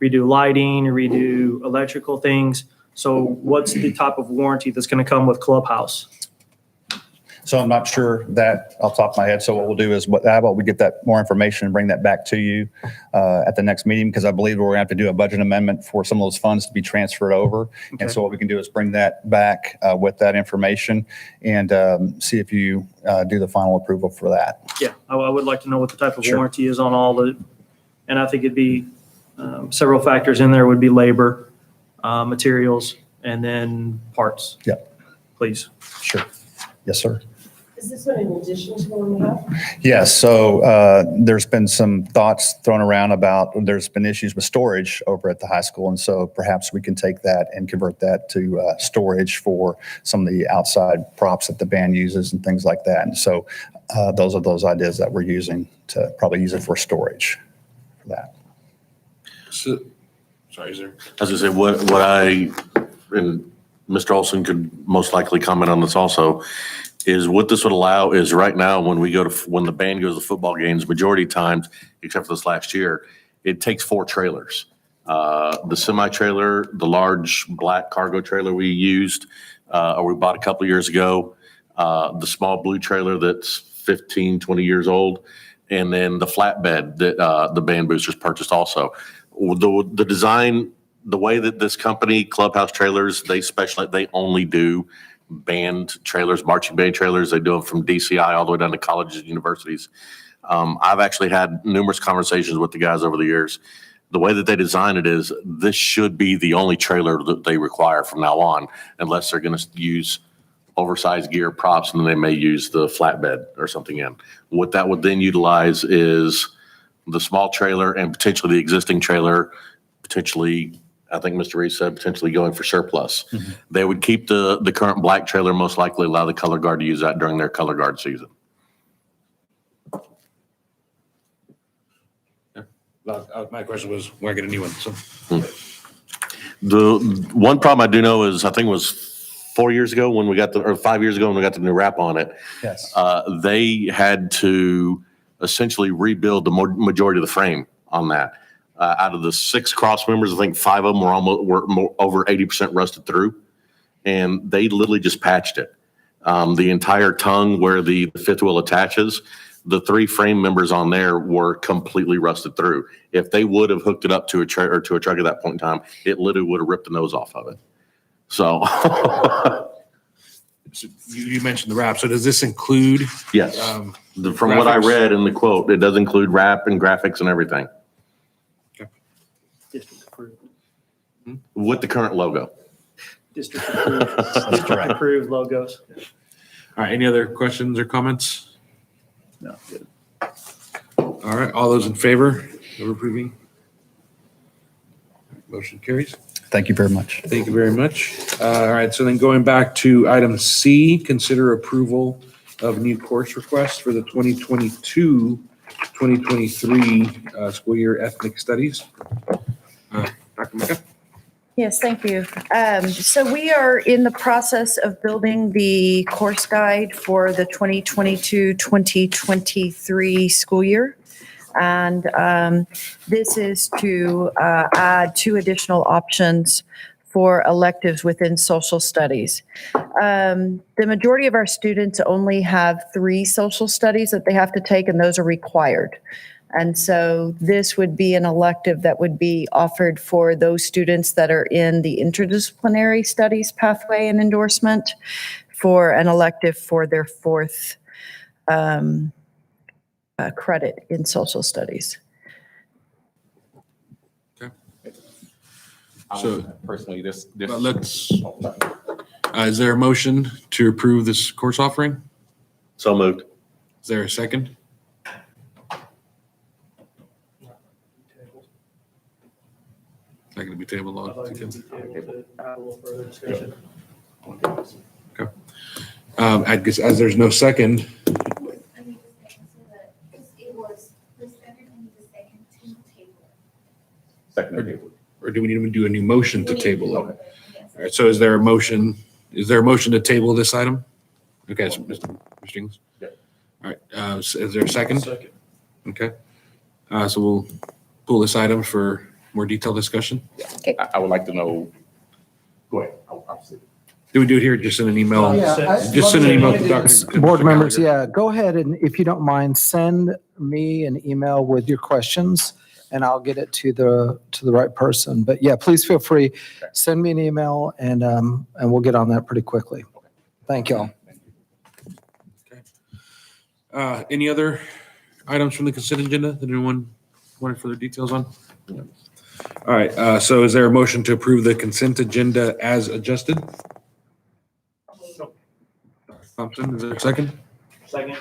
redo lighting, redo electrical things. So what's the type of warranty that's going to come with clubhouse? So I'm not sure that off the top of my head. So what we'll do is how about we get that more information and bring that back to you at the next meeting, because I believe we're going to have to do a budget amendment for some of those funds to be transferred over. And so what we can do is bring that back with that information and see if you do the final approval for that. Yeah, I would like to know what the type of Sure. warranty is on all the, and I think it'd be several factors in there would be labor, materials, and then parts. Yeah. Please. Sure. Yes, sir. Is this one in addition to the one we have? Yes, so there's been some thoughts thrown around about there's been issues with storage over at the high school. And so perhaps we can take that and convert that to storage for some of the outside props that the band uses and things like that. And so those are those ideas that we're using to probably use it for storage for that. So, sorry, is there? I was gonna say, what I, and Mr. Olson could most likely comment on this also, is what this would allow is right now, when the band goes to football games, majority of times, except for this last year, it takes 4 trailers. The semi-trailer, the large black cargo trailer we used, or we bought a couple of years ago, the small blue trailer that's 15, 20 years old, and then the flatbed that the band boosters purchased also. The design, the way that this company, Clubhouse Trailers, they only do band trailers, marching band trailers. They do them from DCI all the way down to colleges and universities. I've actually had numerous conversations with the guys over the years. The way that they design it is this should be the only trailer that they require from now on, unless they're going to use oversized gear props, and then they may use the flatbed or something in. What that would then utilize is the small trailer and potentially the existing trailer, potentially, I think Mr. Reese said, potentially going for surplus. Mm-hmm. They would keep the current black trailer, most likely allow the color guard to use that during their color guard season. My question was, why get a new one? So The one problem I do know is, I think it was 4 years ago when we got or 5 years ago when we got the new wrap on it. Yes. They had to essentially rebuild the majority of the frame on that. Out of the 6 cross members, I think 5 of them were over 80% rusted through, and they literally just patched it. The entire tongue where the fifth wheel attaches, the 3 frame members on there were completely rusted through. If they would have hooked it up to a truck at that point in time, it literally would have ripped the nose off of it. So, So you mentioned the wrap. So does this include? yes, from what I graphics? read in the quote, it does include wrap and graphics and everything District approved. with the current logo. District approved. District approved logos. All right, any other questions or comments? No, good. All right, all those in favor of approving? Motion carries. Thank you very much. Thank you very much. All right, so then going back to item C, consider approval of new course request for the 2022-2023 school year ethnic studies. Dr. Mecca? Yes, thank you. So we are in the process of building the course guide for the 2022-2023 school year. And this is to add 2 additional options for electives within social studies. The majority of our students only have 3 social studies that they have to take, and those are required. And so this would be an elective that would be offered for those students that are in the interdisciplinary studies pathway and endorsement for an elective for their 4th credit in social studies. So personally, well, let's, is there a motion to approve this course offering? So moved. Is there a second? Not going to be tabled long. Okay. I guess as there's no second, or do we need to do a new motion to table it? All right, so is there a motion to table this item? Okay, so Mr. Ingles? Yeah. All right, so is there a second? Second. Okay, so we'll pull this item for more detailed discussion. I would like to know, go ahead. I'll see. Do we do it here? Just send an email? Yeah, Just send an email to Dr. Board Mr. members, Gallagher. yeah, go ahead and if you don't mind, send me an email with your questions and I'll get it to the right person. But yeah, please feel free, send me an email and we'll get on that pretty quickly. Thank y'all. Any other items from the consent agenda that anyone wanted further details on? All right, so is there a motion to approve the consent agenda as adjusted? Thompson, is there a second? Second.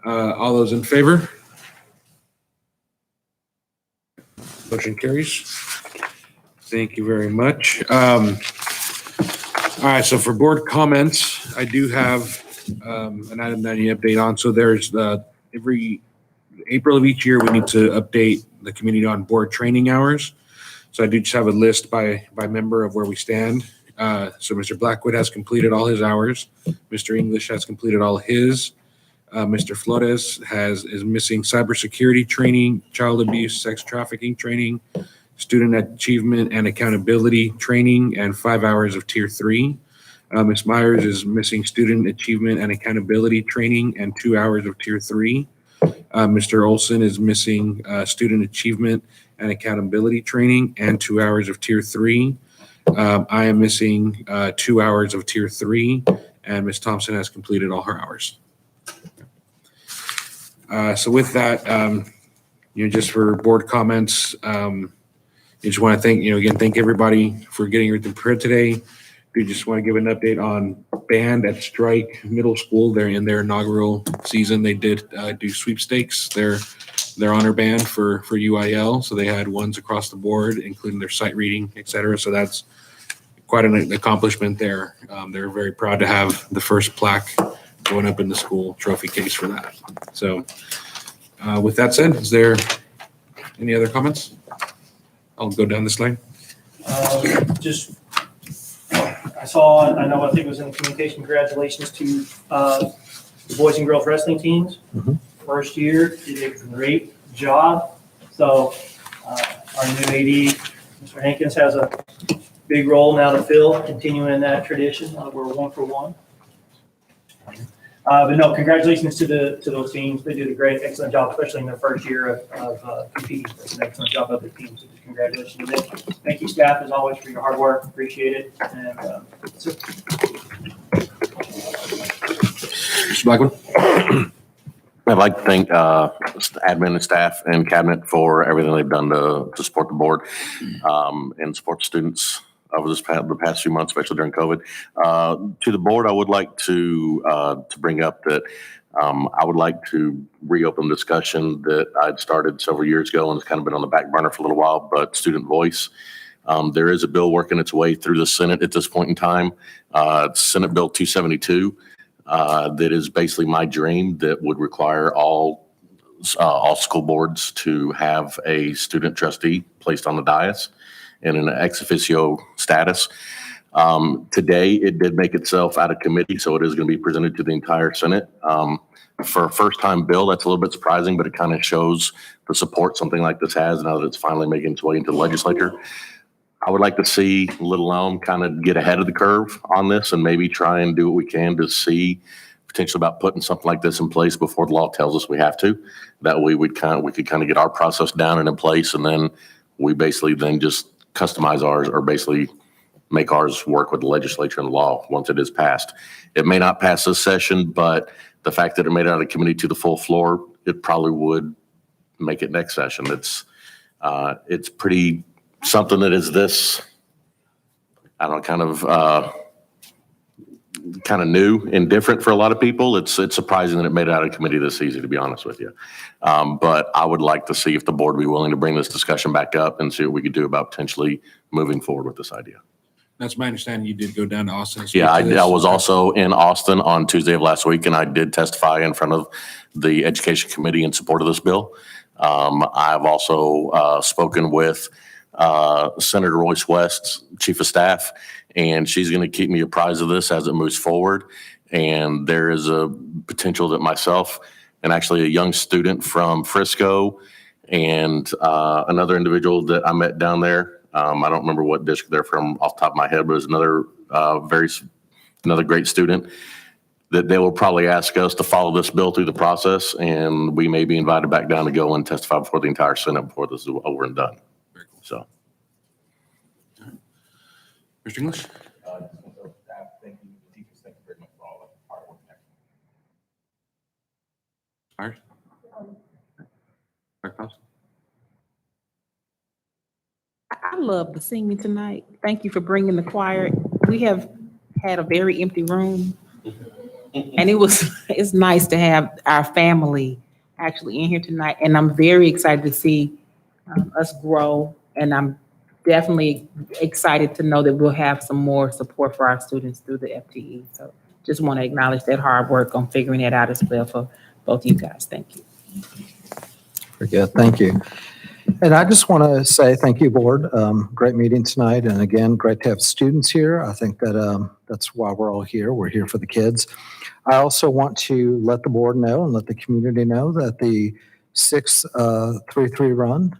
All those in favor? Motion carries. Thank you very much. All right, so for board comments, I do have an item that I need to update on. So there's every April of each year, we need to update the community on board training hours. So I do just have a list by member of where we stand. So Mr. Blackwood has completed all his hours. Mr. English has completed all his. Mr. Flores is missing cybersecurity training, child abuse, sex trafficking training, student achievement and accountability training, and 5 hours of tier 3. Ms. Myers is missing student achievement and accountability training and 2 hours of tier 3. Mr. Olson is missing student achievement and accountability training and 2 hours of tier 3. I am missing 2 hours of tier 3, and Ms. Thompson has completed all her hours. So with that, just for board comments, I just want to thank, again, thank everybody for getting everything prepared today. We just want to give an update on band at Strike Middle School. They're in their inaugural season. They did do sweepstakes, their honor band for UIL. So they had ones across the board, including their sight reading, et cetera. So that's quite an accomplishment there. They're very proud to have the first plaque going up in the school trophy case for that. So with that said, is there any other comments? I'll go down this line. I think it was in the communication, congratulations to the boys and girls wrestling teams. First year, did a great job. So our new AD, Mr. Hankins, has a big role now to fill, continuing that tradition. We're 1 for 1. But no, congratulations to those teams. They did a great, excellent job, especially in their first year of competing. It's an excellent job of the team. So congratulations to them. Thank you, staff, as always, for your hard work. Appreciate it. And Mr. Blackwood? I'd like to thank admin and staff and cabinet for everything they've done to support the board and support students over the past few months, especially during COVID. To the board, I would like to bring up that I would like to reopen the discussion that I'd started several years ago and it's kind of been on the back burner for a little while, but student voice. There is a bill working its way through the Senate at this point in time, Senate Bill 272. That is basically my dream that would require all school boards to have a student trustee placed on the dais in an ex officio status. Today, it did make itself out of committee, so it is going to be presented to the entire Senate. For a first-time bill, that's a little bit surprising, but it kind of shows the support something like this has now that it's finally making its way into the legislature. I would like to see Little Elm kind of get ahead of the curve on this and maybe try and do what we can to see potential about putting something like this in place before the law tells us we have to. That way we could kind of get our process down and in place, and then we basically then just customize ours or basically make ours work with the legislature and the law once it is passed. It may not pass this session, but the fact that it made it out of committee to the full floor, it probably would make it next session. It's pretty something that is this, I don't know, kind of new and different for a lot of people. It's surprising that it made it out of committee this easy, to be honest with you. But I would like to see if the board would be willing to bring this discussion back up and see what we could do about potentially moving forward with this idea. That's my understanding. You did go down to Austin. and speak Yeah, to this. I was also in Austin on Tuesday of last week, and I did testify in front of the Education Committee in support of this bill. I've also spoken with Senator Royce West's chief of staff, and she's going to keep me apprised of this as it moves forward. And there is a potential that myself and actually a young student from Frisco and another individual that I met down there, I don't remember what district they're from off the top of my head, but it was another another great student, that they will probably ask us to follow this bill through the process, and we may be invited back down to go and testify before the entire Senate before this is over and done. So. Mr. English? Thank you, teachers, thank you very much for all the hard work. All right. I love the singing tonight. Thank you for bringing the choir. We have had a very empty room. And it's nice to have our family actually in here tonight. And I'm very excited to see us grow. And I'm definitely excited to know that we'll have some more support for our students through the FTE. So just want to acknowledge that hard work on figuring it out as well for both you guys. Thank you. Very good. Thank you. And I just want to say thank you, board. Great meeting tonight. And again, great to have students here. I think that that's why we're all here. We're here for the kids. I also want to let the board know and let the community know that the 633 run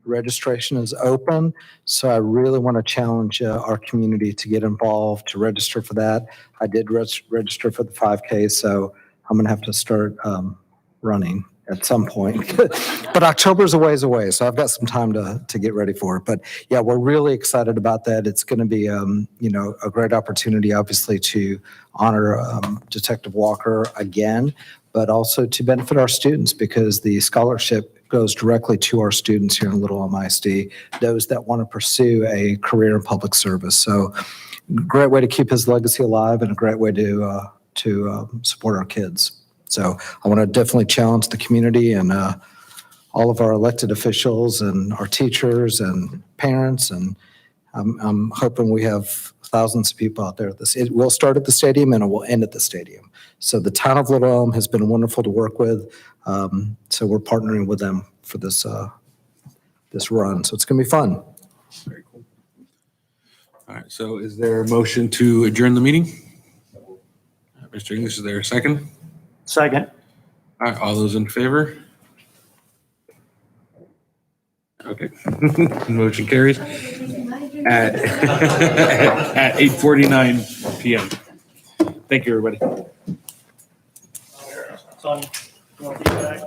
registration is open. So I really want to challenge our community to get involved, to register for that. I did register for the 5K, so I'm going to have to start running at some point. But October's a ways away, so I've got some time to get ready for it. But yeah, we're really excited about that. It's going to be, a great opportunity, obviously, to honor Detective Walker again, but also to benefit our students because the scholarship goes directly to our students here in Little Elm ISD, those that want to pursue a career in public service. So great way to keep his legacy alive and a great way to support our kids. So I want to definitely challenge the community and all of our elected officials and our teachers and parents. And I'm hoping we have thousands of people out there. It will start at the stadium and it will end at the stadium. So the town of Little Elm has been wonderful to work with. So we're partnering with them for this run. So it's going to be fun. Very cool. All right. So is there a motion to adjourn the meeting? Mr. English, is there a second? Second. All right, all those in favor? Okay. Motion carries at 8:49 p.m. Thank you, everybody. Sonia, you want to be back?